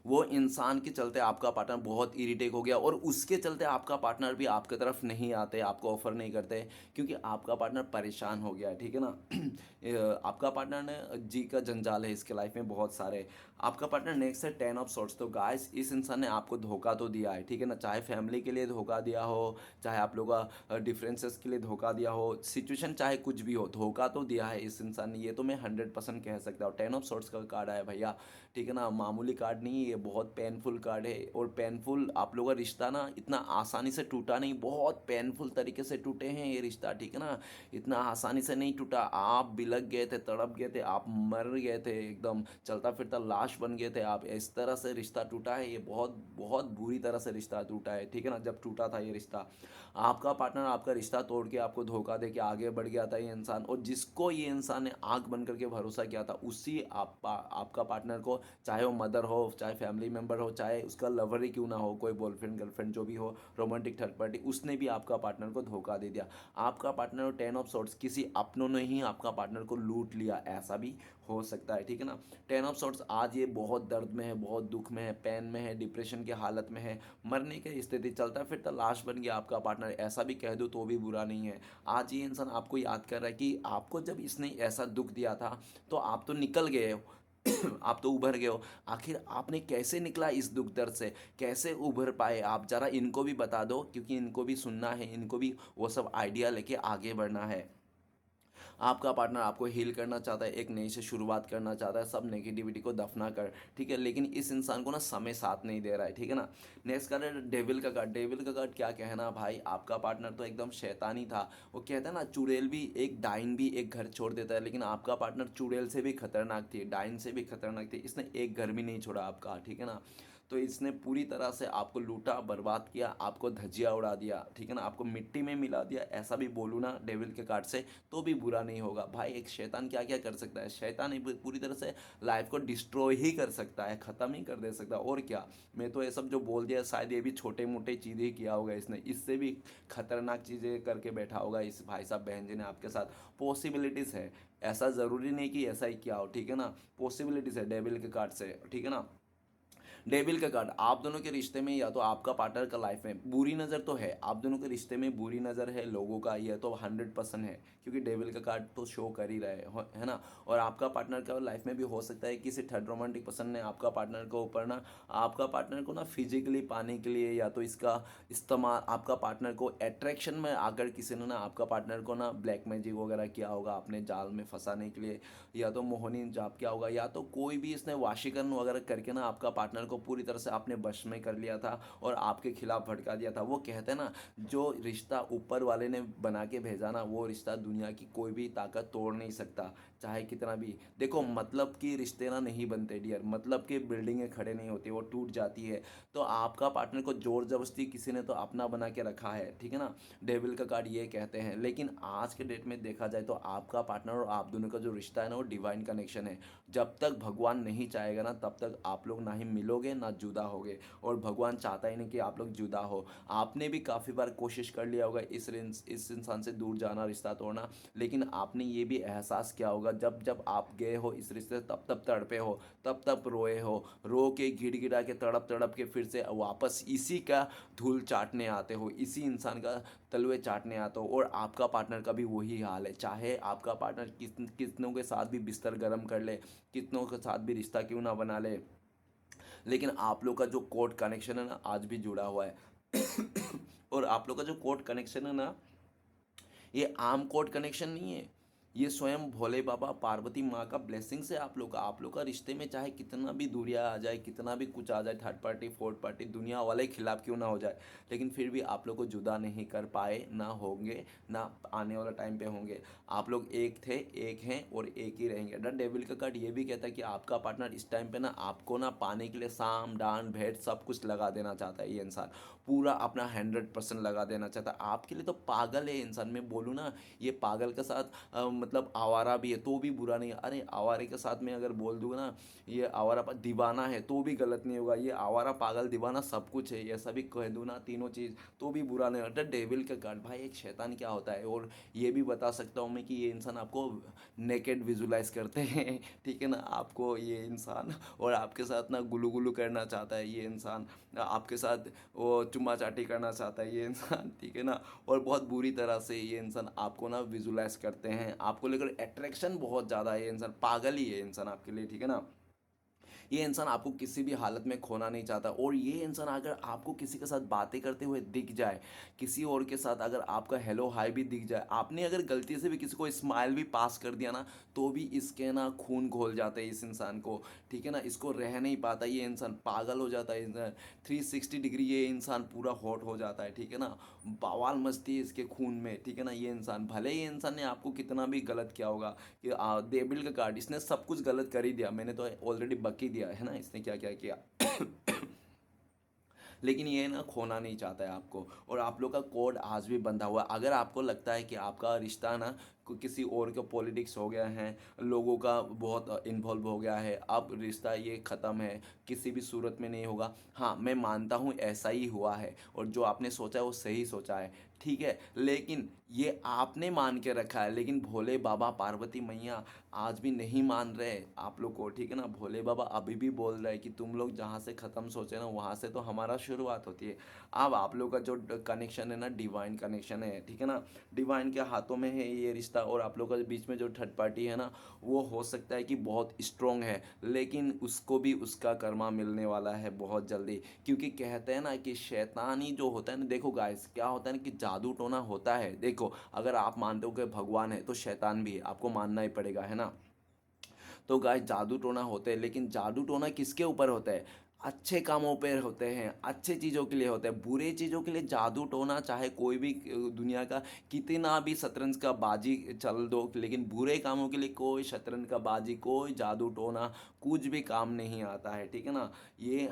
वो इंसान के चलते आपका पार्टनर बहुत इरिटेट हो गया और उसके चलते आपका पार्टनर भी आपकी तरफ नहीं आते, आपको ऑफर नहीं करते, क्योंकि आपका पार्टनर परेशान हो गया है, ठीक है ना। आपका पार्टनर ने जी का जंजाल है इसके लाइफ में बहुत सारे। आपका पार्टनर नेक्स्ट है 10 ऑफ सॉर्ट्स। तो गाइस, इस इंसान ने आपको धोखा तो दिया है, ठीक है ना, चाहे फैमिली के लिए धोखा दिया हो, चाहे आप लोग का डिफरेंसेस के लिए धोखा दिया हो, सिचुएशन चाहे कुछ भी हो, धोखा तो दिया है इस इंसान ने, ये तो मैं 100% कह सकता हूँ। 10 ऑफ सॉर्ट्स का कार्ड आया भैया, ठीक है ना, मामूली कार्ड नहीं, ये बहुत पेनफुल कार्ड है। और पेनफुल, आप लोगों का रिश्ता ना इतना आसानी से टूटा नहीं, बहुत पेनफुल तरीके से टूटे हैं ये रिश्ता, ठीक है ना। इतना आसानी से नहीं टूटा, आप बिलक गए थे, तड़प गए थे, आप मर गए थे, एकदम चलता फिरता लाश बन गए थे आप, इस तरह से रिश्ता टूटा है ये, बहुत बहुत बुरी तरह से रिश्ता टूटा है, ठीक है ना। जब टूटा था ये रिश्ता, आपका पार्टनर आपका रिश्ता तोड़ के आपको धोखा दे के आगे बढ़ गया था ये इंसान, और जिसको ये इंसान ने आंख बन करके भरोसा किया था, उसी आपका पार्टनर को, चाहे वो मदर हो, चाहे फैमिली मेम्बर हो, चाहे उसका लवर ही क्यों ना हो, कोई बॉयफ्रेंड गर्लफ्रेंड जो भी हो, रोमांटिक थर्ड पार्टी, उसने भी आपका पार्टनर को धोखा दे दिया। आपका पार्टनर 10 ऑफ सॉर्ट्स, किसी अपनों ने ही आपका पार्टनर को लूट लिया, ऐसा भी हो सकता है, ठीक है ना। 10 ऑफ सॉर्ट्स आज ये बहुत दर्द में है, बहुत दुख में है, पेन में है, डिप्रेशन की हालत में है, मरने की स्थिति, चलता फिरता लाश बन गया आपका पार्टनर, ऐसा भी कह दो तो भी बुरा नहीं है। आज ये इंसान आपको याद कर रहा है कि आपको जब इसने ऐसा दुख दिया था तो आप तो निकल गए हो, आप तो उभर गए हो। आखिर आपने कैसे निकला इस दुख दर्द से, कैसे उभर पाए आप, जरा इनको भी बता दो, क्योंकि इनको भी सुनना है, इनको भी वो सब आइडिया लेके आगे बढ़ना है। आपका पार्टनर आपको हील करना चाहता है, एक नई से शुरुआत करना चाहता है, सब नेगेटिविटी को दफना कर, ठीक है, लेकिन इस इंसान को ना समय साथ नहीं दे रहा है, ठीक है ना। नेक्स्ट कार्ड है डेविल का कार्ड। डेविल का कार्ड क्या कहना भाई, आपका पार्टनर तो एकदम शैतानी था। वो कहता है ना, चुड़ैल भी, एक डाइन भी एक घर छोड़ देता है, लेकिन आपका पार्टनर चुड़ैल से भी खतरनाक थी, डाइन से भी खतरनाक थी, इसने एक घर भी नहीं छोड़ा आपका, ठीक है ना। तो इसने पूरी तरह से आपको लूटा, बर्बाद किया, आपको धजिया उड़ा दिया, ठीक है ना, आपको मिट्टी में मिला दिया, ऐसा भी बोलूँ ना डेविल के कार्ड से तो भी बुरा नहीं होगा। भाई एक शैतान क्या क्या कर सकता है, शैतान पूरी तरह से लाइफ को डिस्ट्रॉय ही कर सकता है, ख़त्म ही कर दे सकता है, और क्या। मैं तो ये सब जो बोल दिया, शायद ये भी छोटे मोटे चीज़ें ही किया होगा इसने, इससे भी खतरनाक चीज़ें करके बैठा होगा इस भाई साहब बहन जी ने आपके साथ। पॉसिबिलिटीज़ है, ऐसा ज़रूरी नहीं कि ऐसा ही किया हो, ठीक है ना, पॉसिबिलिटीज़ है डेविल के कार्ड से, ठीक है ना। डेविल का कार्ड, आप दोनों के रिश्ते में या तो आपका पार्टनर का लाइफ में बुरी नज़र तो है, आप दोनों के रिश्ते में बुरी नज़र है लोगों का, यह तो 100% है, क्योंकि डेविल का कार्ड तो शो कर ही रहा है ना। और आपका पार्टनर का लाइफ में भी हो सकता है किसी थर्ड रोमांटिक पर्सन ने आपका पार्टनर को ऊपर ना, आपका पार्टनर को ना फिजिकली पाने के लिए या तो इसका इस्तेमाल, आपका पार्टनर को अट्रैक्शन में आकर किसी ने ना आपका पार्टनर को ना ब्लैक मैजिक वगैरह किया होगा अपने जाल में फंसाने के लिए, या तो मोहिनी जाप किया होगा, या तो कोई भी इसने वाशीकरण वगैरह करके ना आपका पार्टनर को पूरी तरह से आपने वश में कर लिया था और आपके खिलाफ भड़का दिया था। वो कहते हैं ना, जो रिश्ता ऊपर वाले ने बना के भेजा ना, वो रिश्ता दुनिया की कोई भी ताकत तोड़ नहीं सकता, चाहे कितना भी। देखो, मतलब कि रिश्ते ना नहीं बनते डियर, मतलब कि बिल्डिंगें खड़े नहीं होती, वो टूट जाती है। तो आपका पार्टनर को जोर जबरदस्ती किसी ने तो अपना बना के रखा है, ठीक है ना। डेविल का कार्ड ये कहते हैं, लेकिन आज के डेट में देखा जाए तो आपका पार्टनर और आप दोनों का जो रिश्ता है ना, वो डिवाइन कनेक्शन है। जब तक भगवान नहीं चाहेगा ना, तब तक आप लोग ना ही मिलोगे ना जुदा होगे, और भगवान चाहता ही नहीं कि आप लोग जुदा हो। आपने भी काफ़ी बार कोशिश कर लिया होगा इस इंसान से दूर जाना, रिश्ता तोड़ना, लेकिन आपने ये भी एहसास किया होगा जब जब आप गए हो इस रिश्ते से, तब तब तड़पे हो, तब तब रोए हो, रो के गिड़गिड़ा के तड़प तड़प के फिर से वापस इसी का धूल चाटने आते हो, इसी इंसान का तलवे चाटने आते हो। और आपका पार्टनर का भी वही हाल है, चाहे आपका पार्टनर कितनों के साथ भी बिस्तर गर्म कर ले, कितनों के साथ भी रिश्ता क्यों ना बना ले, लेकिन आप लोग का जो कोर्ट कनेक्शन है ना, आज भी जुड़ा हुआ है। और आप लोग का जो कोर्ट कनेक्शन है ना, ये आम कोर्ट कनेक्शन नहीं है, ये स्वयं भोले बाबा पार्वती माँ का ब्लेसिंग से आप लोग का रिश्ते में चाहे कितना भी दूरिया आ जाए, कितना भी कुछ आ जाए, थर्ड पार्टी फोर्थ पार्टी दुनिया वाले खिलाफ क्यों ना हो जाए, लेकिन फिर भी आप लोग को जुदा नहीं कर पाए, ना होंगे, ना आने वाला टाइम पे होंगे। आप लोग एक थे, एक हैं और एक ही रहेंगे। द डेविल का कार्ड ये भी कहता है कि आपका पार्टनर इस टाइम पे ना आपको ना पाने के लिए साम डांड भेंट सब कुछ लगा देना चाहता है। ये इंसान पूरा अपना 100% लगा देना चाहता है आपके लिए, तो पागल है इंसान। मैं बोलूँ ना, ये पागल के साथ मतलब आवारा भी है तो भी बुरा नहीं है। अरे आवारे के साथ में अगर बोल दूँ ना, ये आवारा दीवाना है तो भी गलत नहीं होगा, ये आवारा पागल दीवाना सब कुछ है, ये सभी कह दूँ ना तीनों चीज़, तो भी बुरा नहीं होता। डेविल का कार्ड भाई एक शैतान क्या होता है, और ये भी बता सकता हूँ मैं कि ये इंसान आपको नेकेड विजुलाइज करते हैं, ठीक है ना। आपको ये इंसान और आपके साथ ना गुलू गुलू करना चाहता है ये इंसान, आपके साथ वो चुम्मा चाटी करना चाहता है ये इंसान, ठीक है ना। और बहुत बुरी तरह से ये इंसान आपको ना विजुलाइज करते हैं, आपको लेकर अट्रैक्शन बहुत ज़्यादा है, ये इंसान पागल ही है इंसान आपके लिए, ठीक है ना। ये इंसान आपको किसी भी हालत में खोना नहीं चाहता। और ये इंसान अगर आपको किसी के साथ बातें करते हुए दिख जाए, किसी और के साथ अगर आपका हेलो हाय भी दिख जाए, आपने अगर गलती से भी किसी को स्माइल भी पास कर दिया ना, तो भी इसके ना खून घोल जाते हैं इस इंसान को, ठीक है ना। इसको रह नहीं पाता, ये इंसान पागल हो जाता है, इंसान 360 डिग्री ये इंसान पूरा हॉट हो जाता है, ठीक है ना। बवाल मस्ती है इसके खून में, ठीक है ना। ये इंसान भले ही इंसान ने आपको कितना भी गलत किया होगा, कि डेबिल का कार्ड इसने सब कुछ गलत कर ही दिया, मैंने तो ऑलरेडी बक ही दिया है ना इसने क्या क्या किया। लेकिन ये ना खोना नहीं चाहता है आपको, और आप लोग का कोड आज भी बंधा हुआ है। अगर आपको लगता है कि आपका रिश्ता ना किसी और के पॉलिटिक्स हो गया है, लोगों का बहुत इन्वॉल्व हो गया है, अब रिश्ता ये ख़त्म है, किसी भी सूरत में नहीं होगा, हाँ मैं मानता हूँ ऐसा ही हुआ है, और जो आपने सोचा है वो सही सोचा है, ठीक है। लेकिन ये आपने मान के रखा है, लेकिन भोले बाबा पार्वती मैया आज भी नहीं मान रहे आप लोग को, ठीक है ना। भोले बाबा अभी भी बोल रहे हैं कि तुम लोग जहाँ से ख़त्म सोचे ना, वहाँ से तो हमारा शुरुआत होती है। अब आप लोग का जो कनेक्शन है ना, डिवाइन कनेक्शन है, ठीक है ना। डिवाइन के हाथों में है ये रिश्ता, और आप लोग के बीच में जो थर्ड पार्टी है ना, वो हो सकता है कि बहुत स्ट्रोंग है, लेकिन उसको भी उसका कर्मा मिलने वाला है बहुत जल्दी। क्योंकि कहते हैं ना कि शैतानी जो होता है ना, देखो गाइस क्या होता है ना, कि जादू टोना होता है। देखो, अगर आप मानते हो कि भगवान है तो शैतान भी है, आपको मानना ही पड़ेगा, है ना। तो गाइस जादू टोना होते हैं, लेकिन जादू टोना किसके ऊपर होता है? अच्छे कामों पे होते हैं, अच्छे चीज़ों के लिए होते हैं। बुरे चीज़ों के लिए जादू टोना चाहे कोई भी दुनिया का कितना भी शतरंज का बाजी चल दो, लेकिन बुरे कामों के लिए कोई शतरंज का बाजी, कोई जादू टोना कुछ भी काम नहीं आता है, ठीक है ना। ये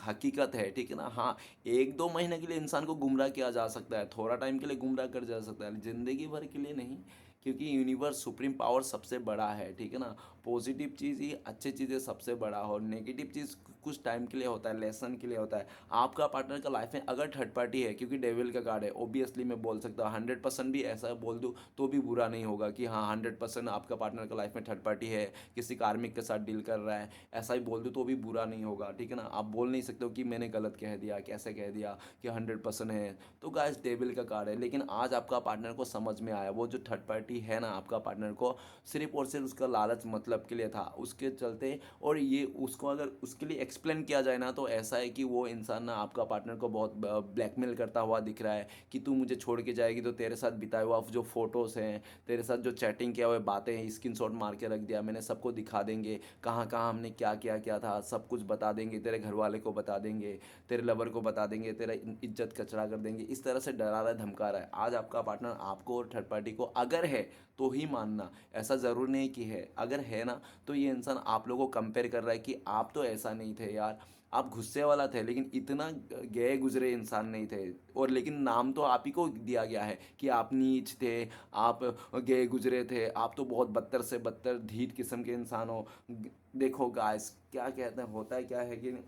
हकीकत है, ठीक है ना। हाँ, 1-2 महीने के लिए इंसान को गुमराह किया जा सकता है, थोड़ा टाइम के लिए गुमराह कर जा सकता है, ज़िंदगी भर के लिए नहीं। क्योंकि यूनिवर्स सुप्रीम पावर सबसे बड़ा है, ठीक है ना। पॉजिटिव चीज़ ही अच्छी चीज़ें सबसे बड़ा हो, और नेगेटिव चीज़ कुछ टाइम के लिए होता है, लेसन के लिए होता है। आपका पार्टनर का लाइफ में अगर थर्ड पार्टी है, क्योंकि डेविल का कार्ड है, ऑब्वियसली मैं बोल सकता हूँ 100% भी ऐसा बोल दूँ तो भी बुरा नहीं होगा कि हाँ 100% आपका पार्टनर का लाइफ में थर्ड पार्टी है, किसी कार्मिक के साथ डील कर रहा है, ऐसा ही बोल दूँ तो भी बुरा नहीं होगा, ठीक है ना। आप बोल नहीं सकते हो कि मैंने गलत कह दिया, कैसे कह दिया कि 100% है। तो गाइस डेविल का कार्ड है, लेकिन आज आपका पार्टनर को समझ में आया वो जो थर्ड पार्टी है ना आपका पार्टनर को सिर्फ और सिर्फ उसका लालच मतलब के लिए था, उसके चलते। और ये उसको अगर उसके लिए एक्सप्लेन किया जाए ना तो ऐसा है कि वो इंसान ना आपका पार्टनर को बहुत ब्लैकमेल करता हुआ दिख रहा है कि तू मुझे छोड़ के जाएगी तो तेरे साथ बिताए हुआ जो फोटोज़ हैं, तेरे साथ जो चैटिंग किया हुए बातें हैं, स्क्रीनशॉट मार के रख दिया मैंने, सबको दिखा देंगे कहाँ कहाँ हमने क्या क्या किया था, सब कुछ बता देंगे, तेरे घर वाले को बता देंगे, तेरे लवर को बता देंगे, तेरा इज्जत कचरा कर देंगे। इस तरह से डरा रहा है, धमका रहा है। आज आपका पार्टनर आपको और थर्ड पार्टी को अगर है तो ही मानना, ऐसा ज़रूर नहीं कि है, अगर है ना तो ये इंसान आप लोगों को कंपेयर कर रहा है कि आप तो ऐसा नहीं थे यार, आप गुस्से वाला थे लेकिन इतना गए गुजरे इंसान नहीं थे। और लेकिन नाम तो आप ही को दिया गया है कि आप नीच थे, आप गए गुजरे थे, आप तो बहुत बदतर से बदतर ढीठ किस्म के इंसान हो। देखो गाइस क्या कहते हैं, होता है क्या है कि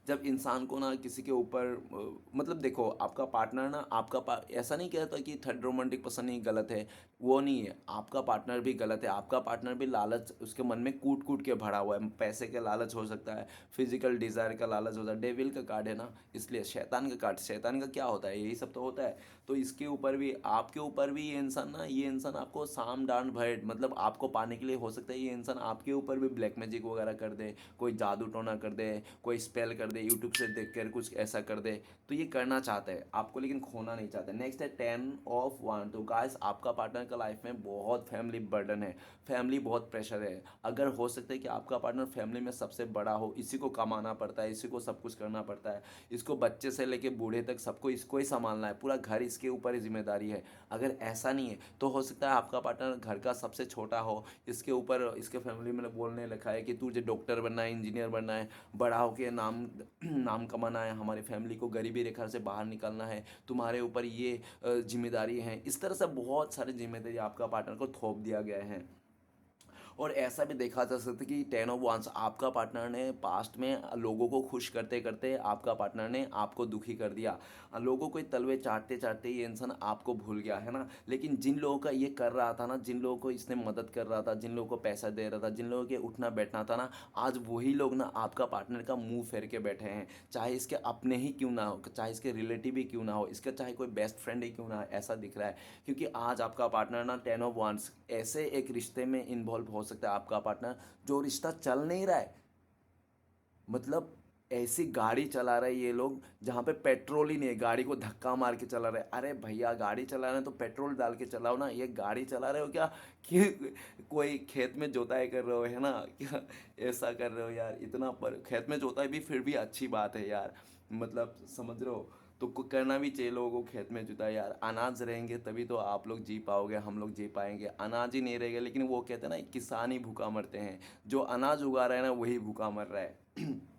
जब इंसान को ना किसी के ऊपर मतलब देखो आपका पार्टनर ना ऐसा नहीं कहता कि थर्ड रोमांटिक पसंद नहीं गलत है, वो नहीं है, आपका पार्टनर भी गलत है। आपका पार्टनर भी लालच उसके मन में कूट कूट के भरा हुआ है, पैसे का लालच हो सकता है, फिजिकल डिज़ायर का लालच होता है। डेविल का कार्ड है ना, इसलिए शैतान का कार्ड, शैतान का क्या होता है, यही सब तो होता है। तो इसके ऊपर भी आपके ऊपर भी ये इंसान आपको साम डांड भैट मतलब आपको पाने के लिए हो सकता है ये इंसान आपके ऊपर भी ब्लैक मैजिक वगैरह कर दे, कोई जादू टोना कर दे, कोई स्पेल कर दे, यूट्यूब से देख कर कुछ ऐसा कर दे। तो ये करना चाहता है आपको लेकिन खोना नहीं चाहता। नेक्स्ट है 10 ऑफ 1। तो गाइस आपका पार्टनर का लाइफ में बहुत फैमिली बर्डन है, फैमिली बहुत प्रेशर है। अगर हो सकता है कि आपका पार्टनर फैमिली में सबसे बड़ा हो, इसी को कमाना पड़ता है, इसी को सब कुछ करना पड़ता है, इसको बच्चे से लेके बूढ़े तक सबको इसको ही संभालना है, पूरा घर इसके ऊपर ही जिम्मेदारी है। अगर ऐसा नहीं है तो हो सकता है आपका पार्टनर घर का सबसे छोटा हो, इसके ऊपर इसके फैमिली में बोलने लिखा है कि तुझे डॉक्टर बनना है, इंजीनियर बनना है, बड़ा होके नाम नाम कमाना है, हमारी फैमिली को गरीबी रेखा से बाहर निकालना है, तुम्हारे ऊपर ये जिम्मेदारी है। इस तरह से बहुत सारी जिम्मेदारी आपका पार्टनर को थोप दिया गया है। और ऐसा भी देखा जा सकता है कि 10 ऑफ 1 आपका पार्टनर ने पास्ट में लोगों को खुश करते करते आपका पार्टनर ने आपको दुखी कर दिया, लोगों को तलवे चाटते चाटते ये इंसान आपको भूल गया है ना। लेकिन जिन लोगों का ये कर रहा था ना, जिन लोगों को इसने मदद कर रहा था, जिन लोगों को पैसा दे रहा था, जिन लोगों के उठना बैठना था ना, आज वही लोग ना आपका पार्टनर का मुंह फेर के बैठे हैं। चाहे इसके अपने ही क्यों ना हो, चाहे इसके रिलेटिव ही क्यों ना हो, इसका चाहे कोई बेस्ट फ्रेंड ही क्यों ना हो, ऐसा दिख रहा है। क्योंकि आज आपका पार्टनर ना 10 ऑफ 1 ऐसे एक रिश्ते में इन्वॉल्व हो सकता है आपका पार्टनर जो रिश्ता चल नहीं रहा है। मतलब ऐसी गाड़ी चला रहे हैं ये लोग जहाँ पे पेट्रोल ही नहीं है, गाड़ी को धक्का मार के चला रहे हैं। अरे भैया गाड़ी चला रहे हैं तो पेट्रोल डाल के चलाओ ना, ये गाड़ी चला रहे हो क्या कि कोई खेत में जोताई कर रहे हो, है ना, क्या ऐसा कर रहे हो यार। इतना पर खेत में जोताई भी फिर भी अच्छी बात है यार, मतलब समझ रहे हो। तो करना भी चाहिए लोगों को खेत में जुताई यार, अनाज रहेंगे तभी तो आप लोग जी पाओगे, हम लोग जी पाएंगे। अनाज ही नहीं रहेगा, लेकिन वो कहते हैं ना किसान ही भूखा मरते हैं, जो अनाज उगा रहा है ना वही भूखा मर रहा है।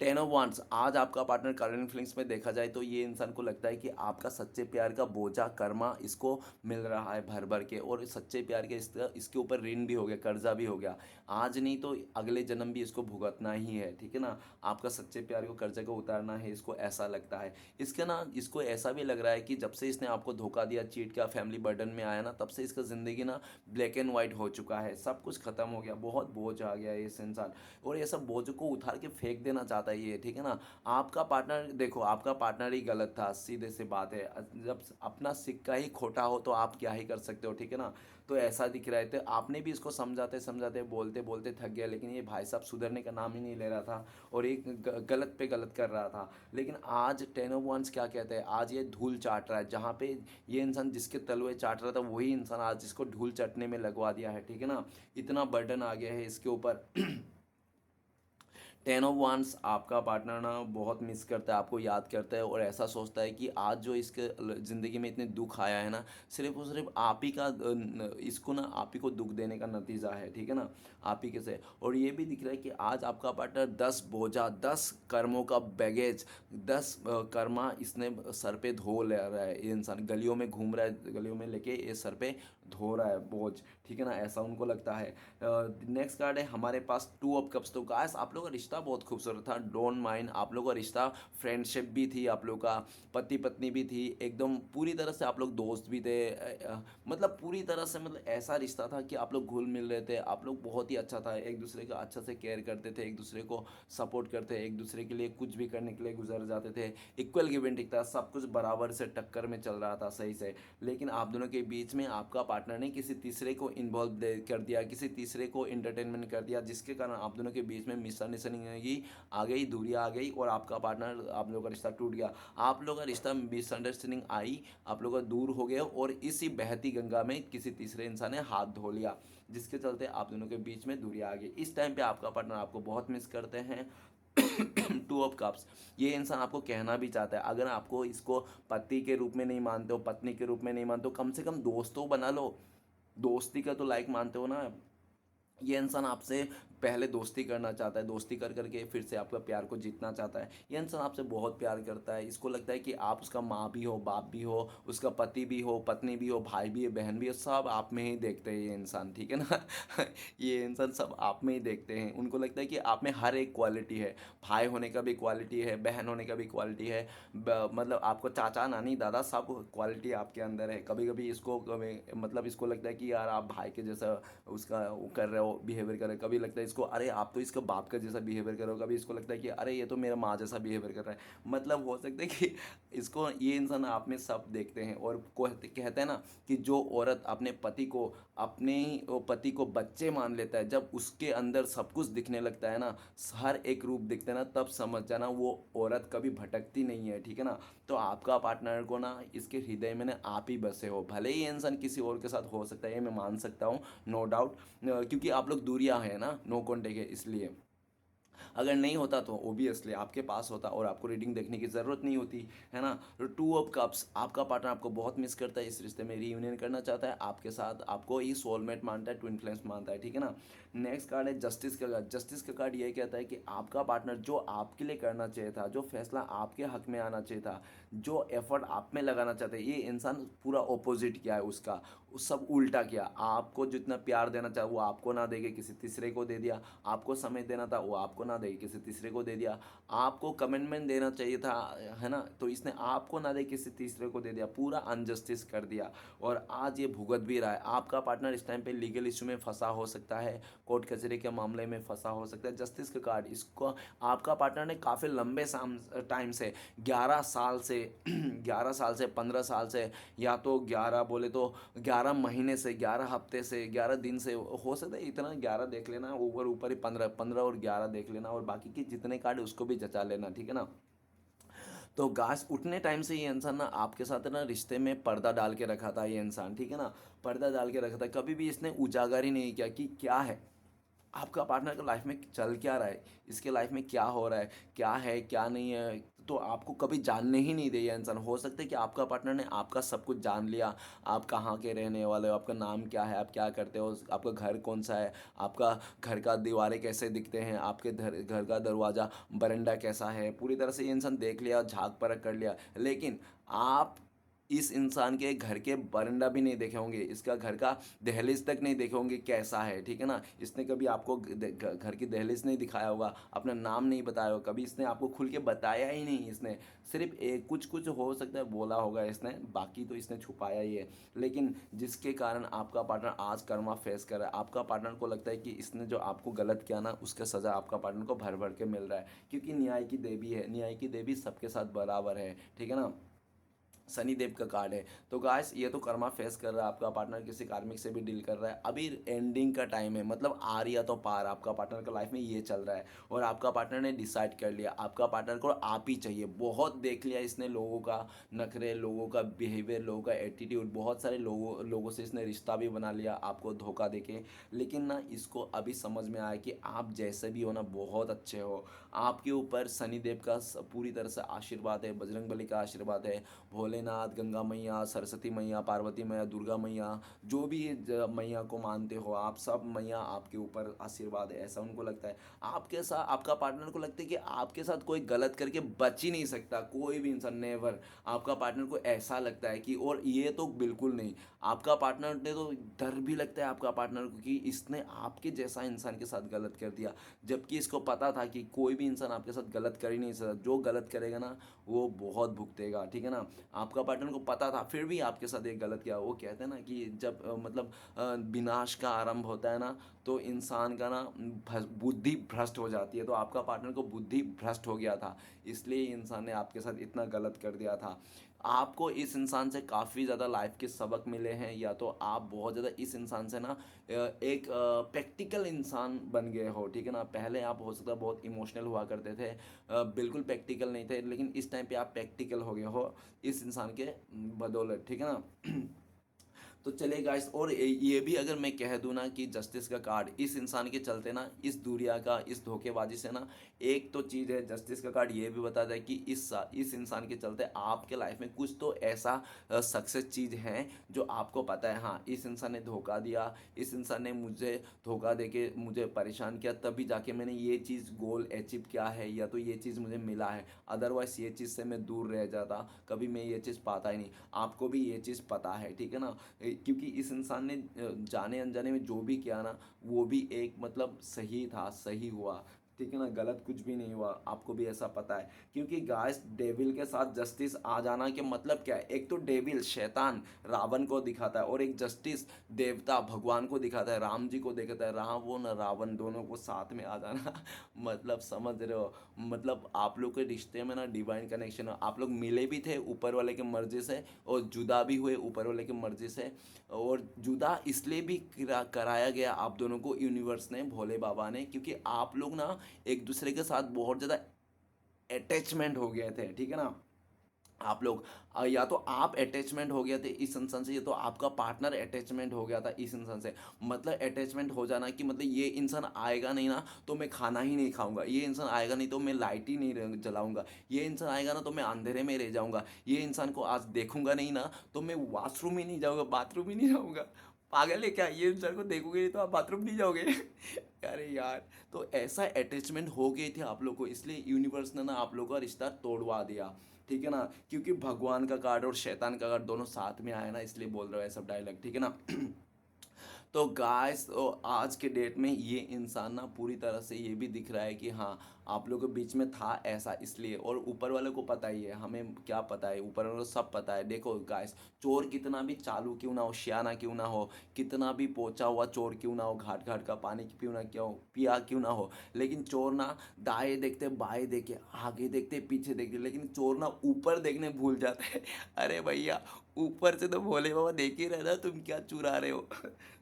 10 ऑफ 1 आज आपका पार्टनर करंट फीलिंग्स में देखा जाए तो ये इंसान को लगता है कि आपका सच्चे प्यार का बोझा कर्मा इसको मिल रहा है भर भर के, और सच्चे प्यार के इसके ऊपर ऋण भी हो गया, कर्जा भी हो गया। आज नहीं तो अगले जन्म भी इसको भुगतना ही है, ठीक है ना। आपका सच्चे प्यार को कर्जे को उतारना है, इसको ऐसा लगता है। इसके ना इसको ऐसा भी लग रहा है कि जब से इसने आपको धोखा दिया, चीट किया, फैमिली बर्डन में आया ना, तब से इसका ज़िंदगी ना ब्लैक एंड वाइट हो चुका है, सब कुछ ख़त्म हो गया, बहुत बोझ आ गया है इस इंसान। और ये सब बोझ को उतार के फेंक देना चाहता है ये, ठीक है ना। आपका पार्टनर देखो, आपका पार्टनर ही गलत था, सीधे से बात है। जब अपना सिक्का ही खोटा हो तो आप क्या ही कर सकते हो, ठीक है ना। तो ऐसा दिख रहा है, तो आपने भी इसको समझाते समझाते बोलते बोलते थक गया, लेकिन ये भाई साहब सुधरने का नाम ही नहीं ले रहा था और एक गलत पे गलत कर रहा था। लेकिन आज 10 ऑफ 1 क्या कहते हैं, आज ये धूल चाट रहा है। जहाँ पे ये इंसान जिसके तलवे चाट रहा था वही इंसान आज इसको धूल चटने में लगवा दिया है, ठीक है ना। इतना बर्डन आ गया है इसके ऊपर। 10 ऑफ 1 आपका पार्टनर ना बहुत मिस करता है, आपको याद करता है और ऐसा सोचता है कि आज जो इसके ज़िंदगी में इतने दुख आया है ना, सिर्फ और सिर्फ आप ही का इसको ना आप ही को दुख देने का नतीजा है, ठीक है ना, आप ही के से। और ये भी दिख रहा है कि आज आपका पार्टनर 10 बोझा, 10 कर्मों का बैगेज, 10 कर्मा इसने सर पे धो ले रहा है। ये इंसान गलियों में घूम रहा है, गलियों में लेके ये सर पे धो रहा है बोझ, ठीक है ना, ऐसा उनको लगता है। नेक्स्ट कार्ड है हमारे पास 2 ऑफ कप्स। तो गाइस आप लोग का रिश्ता रिश्ता बहुत खूबसूरत था, डोंट माइंड। आप लोगों का रिश्ता फ्रेंडशिप भी थी, आप लोग का पति पत्नी भी थी, एकदम पूरी तरह से आप लोग दोस्त भी थे। मतलब पूरी तरह से, मतलब ऐसा रिश्ता था कि आप लोग घुल मिल रहे थे, आप लोग बहुत ही अच्छा था, एक दूसरे का अच्छा से केयर करते थे, एक दूसरे को सपोर्ट करते, एक दूसरे के लिए कुछ भी करने के लिए गुजर जाते थे। इक्वल गिव एंड टेक था, सब कुछ बराबर से टक्कर में चल रहा था सही से। लेकिन आप दोनों के बीच में आपका पार्टनर ने किसी तीसरे को इन्वॉल्व कर दिया, किसी तीसरे को इंटरटेनमेंट कर दिया, जिसके कारण आप दोनों के बीच में मिसअंडरस्टैंडिंग आ गई, दूरियां आ गई, और आपका पार्टनर, आप लोगों का रिश्ता टूट गया। आप लोगों का रिश्ता मिसअंडरस्टैंडिंग आई, आप लोग दूर हो गए, और इसी बहती गंगा में किसी तीसरे इंसान ने हाथ धो लिया, जिसके चलते आप दोनों के बीच में दूरियां आ गई। इस टाइम पे आपका पार्टनर आपको बहुत मिस करते हैं। टू ऑफ कप्स, ये इंसान आपको कहना भी चाहता है, अगर आपको इसको पति के रूप में नहीं मानते हो, पत्नी के रूप में नहीं मानते हो, कम से कम दोस्तों बना लो, दोस्ती का तो लाइक मानते हो ना। ये इंसान आपसे पहले दोस्ती करना चाहता है, दोस्ती कर करके फिर से आपका प्यार को जीतना चाहता है। ये इंसान आपसे बहुत प्यार करता है, इसको लगता है कि आप उसका माँ भी हो, बाप भी हो, उसका पति भी हो, पत्नी भी हो, भाई भी है, बहन भी है, सब आप में ही देखते हैं ये इंसान, ठीक है ना। ये इंसान सब आप में ही देखते हैं, उनको लगता है कि आप में हर एक क्वालिटी है, भाई होने का भी क्वालिटी है, बहन होने का भी क्वालिटी है, मतलब आपको चाचा नानी दादा सब क्वालिटी आपके अंदर है। कभी कभी इसको मतलब इसको लगता है कि यार आप भाई के जैसा उसका वो कर रहे हो, बिहेवियर कर रहे हो, कभी लगता है इसको अरे आप तो इसका बाप का जैसा बिहेवियर कर रहे हो, कभी इसको लगता है कि अरे ये तो मेरा माँ जैसा बिहेवियर कर रहा है। मतलब हो सकता है कि इसको, ये इंसान आप में सब देखते हैं, और कहते हैं ना कि जो औरत अपने पति को, अपने ही वो पति को बच्चे मान लेता है, जब उसके अंदर सब कुछ दिखने लगता है ना, हर एक रूप दिखता है ना, तब समझ जाना वो औरत कभी भटकती नहीं है, ठीक है ना। तो आपका पार्टनर को ना इसके हृदय में ना आप ही बसे हो, भले ही ये इंसान किसी और के साथ हो सकता है, ये मैं मान सकता हूँ, नो डाउट, क्योंकि आप लोग दूरियां हैं ना, नो कॉन्टेक्ट है इसलिए। अगर नहीं होता तो ओबियसली आपके पास होता और आपको रीडिंग देखने की ज़रूरत नहीं होती, है ना। तो टू ऑफ कप्स, आपका पार्टनर आपको बहुत मिस करता है, इस रिश्ते में रीयूनियन करना चाहता है आपके साथ, आपको ही सोलमेट मानता है, ट्विन फ्लेम्स मानता है, ठीक है ना। नेक्स्ट कार्ड है जस्टिस का कार्ड। जस्टिस का कार्ड ये कहता है कि आपका पार्टनर जो आपके लिए करना चाहिए था, जो फैसला आपके हक में आना चाहिए था, जो एफर्ट आप में लगाना चाहते हैं, ये इंसान पूरा ऑपोजिट किया है उसका, सब उल्टा किया। आपको जितना प्यार देना चाहे वो आपको ना देके किसी तीसरे को दे दिया, आपको समय देना था वो आपको ना दे किसी तीसरे को दे दिया, आपको कमिटमेंट देना चाहिए था, है ना, तो इसने आपको ना दे किसी तीसरे को दे दिया, पूरा अनजस्टिस कर दिया, और आज ये भुगत भी रहा है। आपका पार्टनर इस टाइम पे लीगल इशू में फंसा हो सकता है, कोर्ट कचहरी के मामले में फंसा हो सकता है। जस्टिस का कार्ड, इसको आपका पार्टनर ने काफ़ी लंबे टाइम से, 11 साल से 11 साल से, 15 साल से, या तो 11 बोले तो 11 महीने से, 11 हफ्ते से, 11 दिन से, हो सकता है इतना 11 देख लेना, ऊपर ऊपर ही 15 15 और 11 देख लेना, और बाकी के जितने कार्ड उसको भी जचा लेना, ठीक है ना। तो घास उठने टाइम से ये इंसान ना आपके साथ ना रिश्ते में पर्दा डाल के रखा था, ये इंसान, ठीक है ना, पर्दा डाल के रखा था, कभी भी इसने उजागर ही नहीं किया कि क्या है आपका पार्टनर का लाइफ में चल क्या रहा है, इसके लाइफ में क्या हो रहा है क्या नहीं है, तो आपको कभी जानने ही नहीं दिया इंसान। हो सकता है कि आपका पार्टनर ने आपका सब कुछ जान लिया, आप कहाँ के रहने वाले हो, आपका नाम क्या है, आप क्या करते हो, आपका घर कौन सा है, आपका घर का दीवारें कैसे दिखते हैं, आपके घर का दरवाज़ा बरंडा कैसा है, पूरी तरह से ये इंसान देख लिया, झाँक परख कर लिया। लेकिन आप इस इंसान के घर के बरंडा भी नहीं देखे होंगे, इसका घर का दहलीज तक नहीं देखे होंगे कैसा है, ठीक है ना। इसने कभी आपको घर की दहलीज नहीं दिखाया होगा, अपना नाम नहीं बताया होगा, कभी इसने आपको खुल के बताया ही नहीं, इसने सिर्फ एक कुछ कुछ हो सकता है बोला होगा इसने, बाकी तो इसने छुपाया ही है। लेकिन जिसके कारण आपका पार्टनर आज कर्मा फेस कर रहा है, आपका पार्टनर को लगता है कि इसने जो आपको गलत किया ना, उसका सज़ा आपका पार्टनर को भर भर के मिल रहा है, क्योंकि न्याय की देवी है, न्याय की देवी सबके साथ बराबर है, ठीक है ना। शनि देव का कार्ड है। तो गाइस ये तो कर्मा फेस कर रहा है, आपका पार्टनर किसी कार्मिक से भी डील कर रहा है, अभी एंडिंग का टाइम है, मतलब आ रहा तो पार, आपका पार्टनर का लाइफ में ये चल रहा है, और आपका पार्टनर ने डिसाइड कर लिया, आपका पार्टनर को आप ही चाहिए। बहुत देख लिया इसने लोगों का नखरे, लोगों का बिहेवियर, लोगों का एटीट्यूड, बहुत सारे लोगों से इसने रिश्ता भी बना लिया आपको धोखा देके। लेकिन ना इसको अभी समझ में आया कि आप जैसे भी हो ना बहुत अच्छे हो, आपके ऊपर शनिदेव का पूरी तरह से आशीर्वाद है, बजरंग बली का आशीर्वाद है, भोले भोलेनाथ, गंगा मैया, सरस्वती मैया, पार्वती मैया, दुर्गा मैया, जो भी मैया को मानते हो आप, सब मैया आपके ऊपर आशीर्वाद है, ऐसा उनको लगता है। आपके साथ आपका पार्टनर को लगता है कि आपके साथ कोई गलत करके बच ही नहीं सकता, कोई भी इंसान, नेवर। आपका पार्टनर को ऐसा लगता है कि, और ये तो बिल्कुल नहीं, आपका पार्टनर ने तो डर भी लगता है आपका पार्टनर को कि इसने आपके जैसा इंसान के साथ गलत कर दिया, जबकि इसको पता था कि कोई भी इंसान आपके साथ गलत कर ही नहीं सकता, जो गलत करेगा ना वो बहुत भुगतेगा, ठीक है ना। आपका पार्टनर को पता था, फिर भी आपके साथ एक गलत किया। वो कहते हैं ना कि जब मतलब विनाश का आरंभ होता है ना, तो इंसान का ना बुद्धि भ्रष्ट हो जाती है। तो आपका पार्टनर को बुद्धि भ्रष्ट हो गया था, इसलिए इंसान ने आपके साथ इतना गलत कर दिया था। आपको इस इंसान से काफ़ी ज़्यादा लाइफ के सबक मिले हैं, या तो आप बहुत ज़्यादा इस इंसान से ना एक प्रैक्टिकल इंसान बन गए हो, ठीक है ना। पहले आप हो सकता है बहुत इमोशनल हुआ करते थे, बिल्कुल प्रैक्टिकल नहीं थे, लेकिन इस टाइम पे आप प्रैक्टिकल हो गए हो इस इंसान के बदौलत, ठीक है ना। तो चलिए गाइस, और ये भी अगर मैं कह दूँ ना कि जस्टिस का कार्ड इस इंसान के चलते ना, इस दुनिया का इस धोखेबाजी से ना, एक तो चीज़ है, जस्टिस का कार्ड ये भी बताता है कि इस इंसान के चलते आपके लाइफ में कुछ तो ऐसा सक्सेस चीज़ है जो आपको पता है। हाँ, इस इंसान ने धोखा दिया, इस इंसान ने मुझे धोखा दे के मुझे परेशान किया, तभी जाके मैंने ये चीज़ गोल अचीव किया है, या तो ये चीज़ मुझे मिला है, अदरवाइज़ ये चीज़ से मैं दूर रह जाता, कभी मैं ये चीज़ पाता ही नहीं। आपको भी ये चीज़ पता है, ठीक है ना। क्योंकि इस इंसान ने जाने अनजाने में जो भी किया ना, वो भी एक मतलब सही था, सही हुआ, ठीक है ना, गलत कुछ भी नहीं हुआ, आपको भी ऐसा पता है। क्योंकि गाइस, डेविल के साथ जस्टिस आ जाना के मतलब क्या है? एक तो डेविल शैतान रावण को दिखाता है, और एक जस्टिस देवता भगवान को दिखाता है, राम जी को दिखाता है, रावण रावण दोनों को साथ में आ जाना मतलब समझ रहे हो, मतलब आप लोग के रिश्ते में ना डिवाइन कनेक्शन है, आप लोग मिले भी थे ऊपर वाले के मर्जी से, और जुदा भी हुए ऊपर वाले की मर्जी से। और जुदा इसलिए भी कराया गया आप दोनों को यूनिवर्स ने, भोले बाबा ने, क्योंकि आप लोग ना एक दूसरे के साथ बहुत ज़्यादा अटैचमेंट हो गए थे, ठीक है ना। आप लोग या तो आप अटैचमेंट हो गए थे इस इंसान से, या तो आपका पार्टनर अटैचमेंट हो गया था इस इंसान से। मतलब अटैचमेंट हो जाना कि मतलब ये इंसान आएगा नहीं ना तो मैं खाना ही नहीं खाऊंगा, ये इंसान आएगा नहीं तो मैं लाइट ही नहीं जलाऊंगा, ये इंसान आएगा ना तो मैं अंधेरे में रह जाऊंगा, ये इंसान को आज देखूंगा नहीं ना तो मैं वॉशरूम ही नहीं जाऊंगा, बाथरूम ही नहीं जाऊंगा। पागल है क्या? ये इंसान को देखोगे नहीं तो आप बाथरूम नहीं जाओगे अरे यार, तो ऐसा अटैचमेंट हो गए थे आप लोग को, इसलिए यूनिवर्स ने ना आप लोगों का रिश्ता तोड़वा दिया, ठीक है ना। क्योंकि भगवान का कार्ड और शैतान का कार्ड दोनों साथ में आए ना, इसलिए बोल रहा है सब डायलॉग, ठीक है ना। तो गाइस, तो आज के डेट में ये इंसान ना पूरी तरह से ये भी दिख रहा है कि हाँ, आप लोगों के बीच में था ऐसा, इसलिए, और ऊपर वाले को पता ही है, हमें क्या पता है, ऊपर वाले को सब पता है। देखो गाइस, चोर कितना भी चालू क्यों ना हो, सियाना क्यों ना हो, कितना भी पहुंचा हुआ चोर क्यों ना हो, घाट घाट का पानी क्यों ना क्यों पिया क्यों ना हो, लेकिन चोर ना दाएं देखते बाएं देखे, आगे देखते पीछे देखते, लेकिन चोर ना ऊपर देखने भूल जाते हैं अरे भैया, ऊपर से तो भोले बाबा देख ही रहे ना, तुम क्या चुरा रहे हो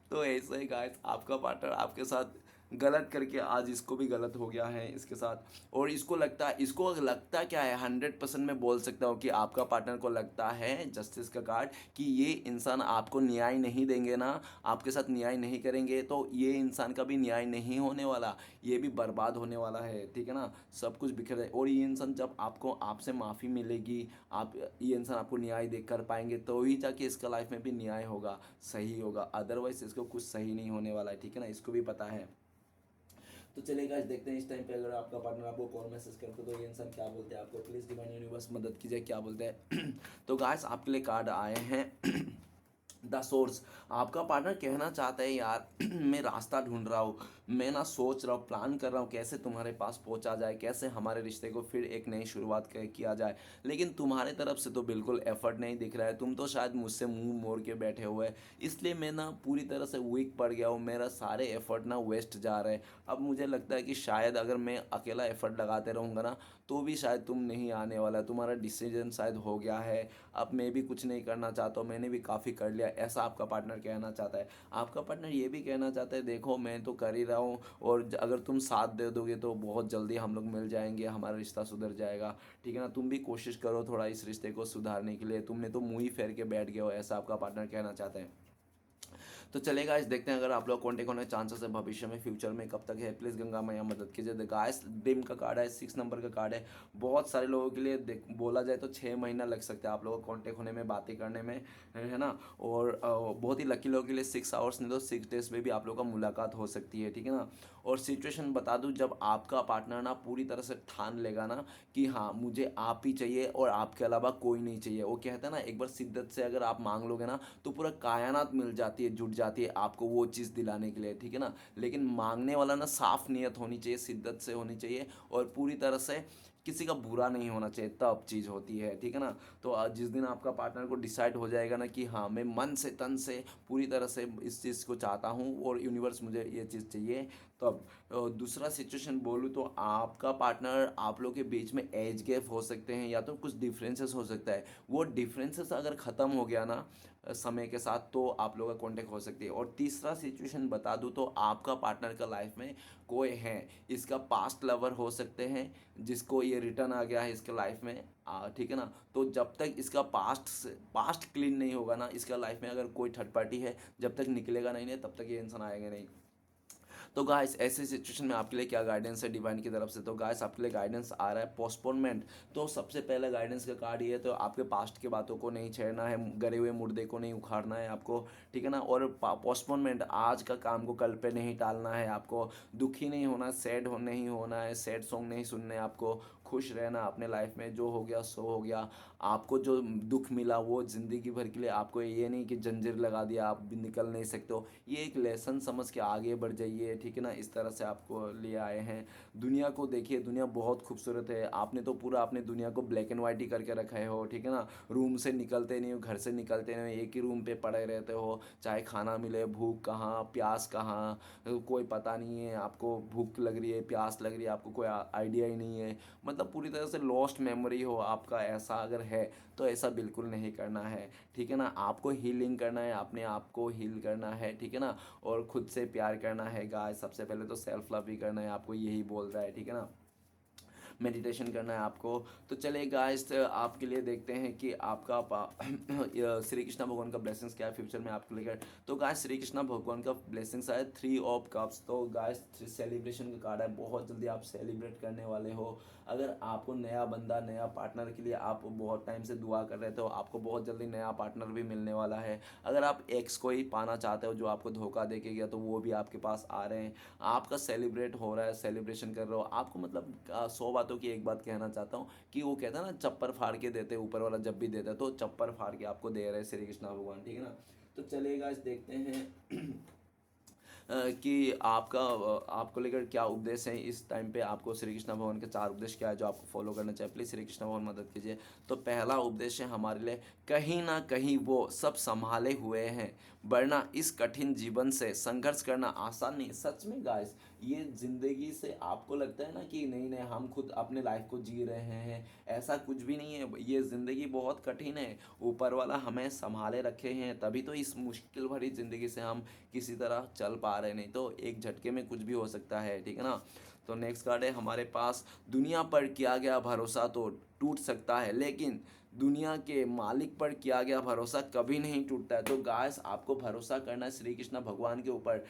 तो ऐसे ही गाइस, आपका पार्टनर आपके साथ गलत करके आज इसको भी गलत हो गया है इसके साथ, और इसको लगता क्या है, 100% मैं बोल सकता हूँ कि आपका पार्टनर को लगता है जस्टिस का कार्ड कि ये इंसान आपको न्याय नहीं देंगे ना, आपके साथ न्याय नहीं करेंगे, तो ये इंसान का भी न्याय नहीं होने वाला, ये भी बर्बाद होने वाला है, ठीक है ना। सब कुछ बिखर जाए, और ये इंसान जब आपको आपसे माफ़ी मिलेगी, आप ये इंसान आपको न्याय दे कर पाएंगे, तो ही जाके इसका लाइफ में भी न्याय होगा, सही होगा, अदरवाइज इसको कुछ सही नहीं होने वाला है, ठीक है ना, इसको भी पता है। तो चलिए गाइस, देखते हैं इस टाइम पे अगर आपका पार्टनर आपको कॉल मैसेज करते तो ये इंसान क्या बोलते हैं आपको, प्लीज़ डिवाइन यूनिवर्स मदद कीजिए, क्या बोलते हैं तो गाइस, आपके लिए कार्ड आए हैं द सोर्स। आपका पार्टनर कहना चाहता है यार मैं रास्ता ढूंढ रहा हूँ, मैं ना सोच रहा हूँ, प्लान कर रहा हूँ कैसे तुम्हारे पास पहुँचा जाए, कैसे हमारे रिश्ते को फिर एक नई शुरुआत किया जाए, लेकिन तुम्हारे तरफ से तो बिल्कुल एफर्ट नहीं दिख रहा है, तुम तो शायद मुझसे मुंह मोड़ के बैठे हुए हैं, इसलिए मैं ना पूरी तरह से वीक पड़ गया हूँ, मेरा सारे एफर्ट ना वेस्ट जा रहे हैं। अब मुझे लगता है कि शायद अगर मैं अकेला एफर्ट लगाते रहूँगा ना तो भी शायद तुम नहीं आने वाला, तुम्हारा डिसीजन शायद हो गया है, अब मैं भी कुछ नहीं करना चाहता हूँ, मैंने भी काफ़ी कर लिया, ऐसा आपका पार्टनर कहना चाहता है। आपका पार्टनर ये भी कहना चाहता है देखो मैं तो कर ही रहा हूँ, और अगर तुम साथ दे दोगे तो बहुत जल्दी हम लोग मिल जाएंगे, हमारा रिश्ता सुधर जाएगा, ठीक है ना। तुम भी कोशिश करो थोड़ा इस रिश्ते को सुधारने के लिए, तुमने तो मुँह ही फेर के बैठ गए हो, ऐसा आपका पार्टनर कहना चाहता है। तो चलेगा इस देखते हैं अगर आप लोग कॉन्टेक्ट होने चांसेस है भविष्य में, फ्यूचर में कब तक है, प्लीज़ गंगा मैया मदद कीजिए। गाइस ड्रीम का कार्ड है, 6 नंबर का कार्ड है। बहुत सारे लोगों के लिए बोला जाए तो 6 महीना लग सकता है आप लोगों को कॉन्टेक्ट होने में, बातें करने में, है ना। और बहुत ही लकी लोगों के लिए 6 आवर्स नहीं तो 6 डेज में भी आप लोगों का मुलाकात हो सकती है, ठीक है ना। और सिचुएशन बता दूं, जब आपका पार्टनर ना पूरी तरह से ठान लेगा ना कि हाँ मुझे आप ही चाहिए और आपके अलावा कोई नहीं चाहिए, वो कहता है ना एक बार शिद्दत से अगर आप मांग लोगे ना तो पूरा कायनात मिल जाती है, जुट जाती है आपको वो चीज़ दिलाने के लिए, ठीक है ना। लेकिन मांगने वाला ना साफ नीयत होनी चाहिए, शिद्दत से होनी चाहिए और पूरी तरह से किसी का बुरा नहीं होना चाहिए, तब चीज़ होती है, ठीक है ना। तो जिस दिन आपका पार्टनर को डिसाइड हो जाएगा ना कि हाँ मैं मन से तन से पूरी तरह से इस चीज़ को चाहता हूँ और यूनिवर्स मुझे ये चीज़ चाहिए, तब दूसरा सिचुएशन बोलूँ तो आपका पार्टनर आप लोग के बीच में एज गैप हो सकते हैं या तो कुछ डिफरेंसेस हो सकता है, वो डिफरेंसेस अगर ख़त्म हो गया ना समय के साथ तो आप लोगों का कांटेक्ट हो सकती है। और तीसरा सिचुएशन बता दूं तो आपका पार्टनर का लाइफ में कोई है, इसका पास्ट लवर हो सकते हैं जिसको ये रिटर्न आ गया है इसके लाइफ में, ठीक है ना। तो जब तक इसका पास्ट क्लीन नहीं होगा ना इसका लाइफ में, अगर कोई थर्ड पार्टी है जब तक निकलेगा नहीं तब तक ये इंसान आएगा नहीं। तो गाइस ऐसे सिचुएशन में आपके लिए क्या गाइडेंस है डिवाइन की तरफ से, तो गाइस आपके लिए गाइडेंस आ रहा है पोस्टपोनमेंट। तो सबसे पहले गाइडेंस का कार्ड ये है, तो आपके पास्ट की बातों को नहीं छेड़ना है, गरे हुए मुर्दे को नहीं उखाड़ना है आपको, ठीक है ना। और पोस्टपोनमेंट, आज का काम को कल पे नहीं टालना है आपको, दुखी नहीं होना, सैड नहीं होना है, सैड सॉन्ग नहीं सुनने हैं आपको, खुश रहना अपने लाइफ में, जो हो गया सो हो गया। आपको जो दुख मिला वो ज़िंदगी भर के लिए, आपको ये नहीं कि जंजीर लगा दिया आप भी निकल नहीं सकते हो, ये एक लेसन समझ के आगे बढ़ जाइए, ठीक है ना। इस तरह से आपको लिए आए हैं। दुनिया को देखिए, दुनिया बहुत खूबसूरत है, आपने तो पूरा अपने दुनिया को ब्लैक एंड वाइट ही करके रखा है हो, ठीक है ना। रूम से निकलते नहीं हो, घर से निकलते नहीं हो, एक ही रूम पे पड़े रहते हो, चाहे खाना मिले, भूख कहाँ प्यास कहाँ, कोई पता नहीं है आपको, भूख लग रही है प्यास लग रही है आपको, कोई आइडिया ही नहीं है, मतलब पूरी तरह से लॉस्ट मेमोरी हो आपका, ऐसा अगर है तो ऐसा बिल्कुल नहीं करना है, ठीक है ना। आपको हीलिंग करना है, अपने आप को हील करना है, ठीक है ना। और खुद से प्यार करना है गाइस, सबसे पहले तो सेल्फ लव भी करना है आपको, यही बोल रहा है, ठीक है ना। मेडिटेशन करना है आपको। तो चलिए गाइस आपके लिए देखते हैं कि आपका श्री कृष्णा भगवान का ब्लेसिंग्स क्या है फ्यूचर में आपको लेकर। तो गाइस श्री कृष्णा भगवान का ब्लेसिंग्स है 3 ऑफ कप्स। तो गाइस सेलिब्रेशन का कार्ड है, बहुत जल्दी आप सेलिब्रेट करने वाले हो। अगर आपको नया बंदा, नया पार्टनर के लिए आप बहुत टाइम से दुआ कर रहे थे, तो आपको बहुत जल्दी नया पार्टनर भी मिलने वाला है। अगर आप एक्स को ही पाना चाहते हो जो आपको धोखा दे के गया, तो वो भी आपके पास आ रहे हैं। आपका सेलिब्रेट हो रहा है, सेलिब्रेशन कर रहे हो आपको, मतलब 100 बातों की एक बात कहना चाहता हूँ कि वो कहता है ना चप्पर फाड़ के देते ऊपर वाला, जब भी देता है तो चप्पर फाड़ के आपको दे रहे हैं श्री कृष्णा भगवान, ठीक है ना। तो चलिएगा इस देखते हैं कि आपको लेकर क्या उपदेश है इस टाइम पे, आपको श्री कृष्ण भगवान के 4 उपदेश क्या है जो आपको फॉलो करना चाहिए, प्लीज़ श्री कृष्ण भगवान मदद कीजिए। तो पहला उपदेश है हमारे लिए, कहीं ना कहीं वो सब संभाले हुए हैं, वरना इस कठिन जीवन से संघर्ष करना आसान नहीं। सच में गाइस, ये ज़िंदगी से आपको लगता है ना कि नहीं नहीं हम खुद अपने लाइफ को जी रहे हैं, ऐसा कुछ भी नहीं है, ये ज़िंदगी बहुत कठिन है, ऊपर वाला हमें संभाले रखे हैं, तभी तो इस मुश्किल भरी ज़िंदगी से हम किसी तरह चल पा रहे, नहीं तो एक झटके में कुछ भी हो सकता है, ठीक है ना। तो नेक्स्ट कार्ड है हमारे पास, दुनिया पर किया गया भरोसा तो टूट सकता है, लेकिन दुनिया के मालिक पर किया गया भरोसा कभी नहीं टूटता है। तो गाइस आपको भरोसा करना है श्री कृष्ण भगवान के ऊपर,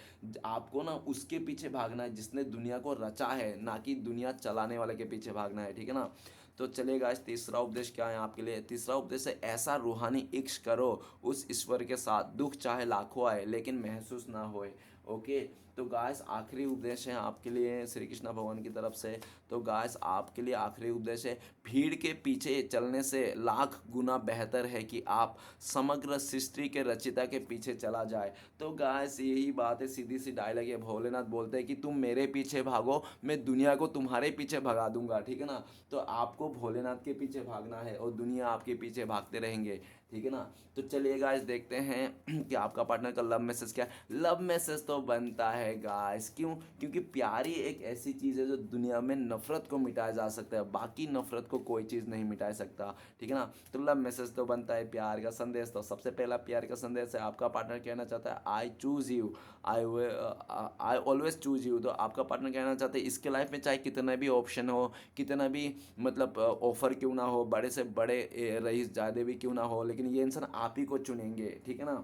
आपको ना उसके पीछे भागना है जिसने दुनिया को रचा है, ना कि दुनिया चलाने वाले के पीछे भागना है, ठीक है ना। तो चलेगा इस तीसरा उपदेश क्या है आपके लिए, तीसरा उपदेश है ऐसा रूहानी इश्क करो उस ईश्वर के साथ, दुख चाहे लाखों आए लेकिन महसूस ना होए। ओके, तो गाइस आखिरी उपदेश है आपके लिए श्री कृष्ण भगवान की तरफ से। तो गाइस आपके लिए आखिरी उपदेश है, भीड़ के पीछे चलने से लाख गुना बेहतर है कि आप समग्र सृष्टि के रचिता के पीछे चला जाए। तो गाइस यही बात है, सीधी सी डायलॉग है, भोलेनाथ बोलते हैं कि तुम मेरे पीछे भागो, मैं दुनिया को तुम्हारे पीछे भगा दूंगा, ठीक है ना। तो आपको भोलेनाथ के पीछे भागना है और दुनिया आपके पीछे भागते रहेंगे, ठीक है ना। तो चलिए गाइस देखते हैं कि आपका पार्टनर का लव मैसेज क्या है। लव मैसेज तो बनता है गाइस, क्यों, क्योंकि प्यार ही एक ऐसी चीज़ है जो दुनिया में नफरत को मिटाया जा सकता है, बाकी नफरत को कोई चीज़ नहीं मिटा सकता, ठीक है ना। तो लव मैसेज तो बनता है, प्यार का संदेश। तो सबसे पहला प्यार का संदेश है, आपका पार्टनर कहना चाहता है I choose you, I always choose you. तो आपका पार्टनर कहना चाहते हैं इसके लाइफ में चाहे कितना भी ऑप्शन हो, कितना भी मतलब ऑफर क्यों ना हो, बड़े से बड़े रईस ज़्यादा भी क्यों ना हो, लेकिन ये इंसान आप ही को चुनेंगे, ठीक है ना।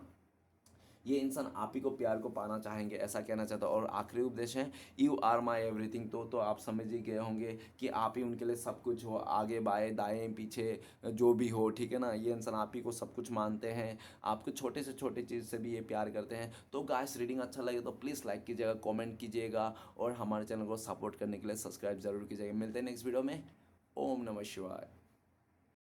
ये इंसान आप ही को प्यार को पाना चाहेंगे, ऐसा कहना चाहता हूँ। और आखिरी उपदेश है, यू आर माई एवरीथिंग। तो आप समझ ही गए होंगे कि आप ही उनके लिए सब कुछ हो, आगे बाएं दाएं पीछे जो भी हो, ठीक है ना। ये इंसान आप ही को सब कुछ मानते हैं, आपको छोटे से छोटे चीज़ से भी ये प्यार करते हैं। तो गाइस रीडिंग अच्छा लगे तो प्लीज़ लाइक कीजिएगा, कमेंट कीजिएगा और हमारे चैनल को सपोर्ट करने के लिए सब्सक्राइब जरूर कीजिएगा। मिलते हैं नेक्स्ट वीडियो में। ओम नमः शिवाय।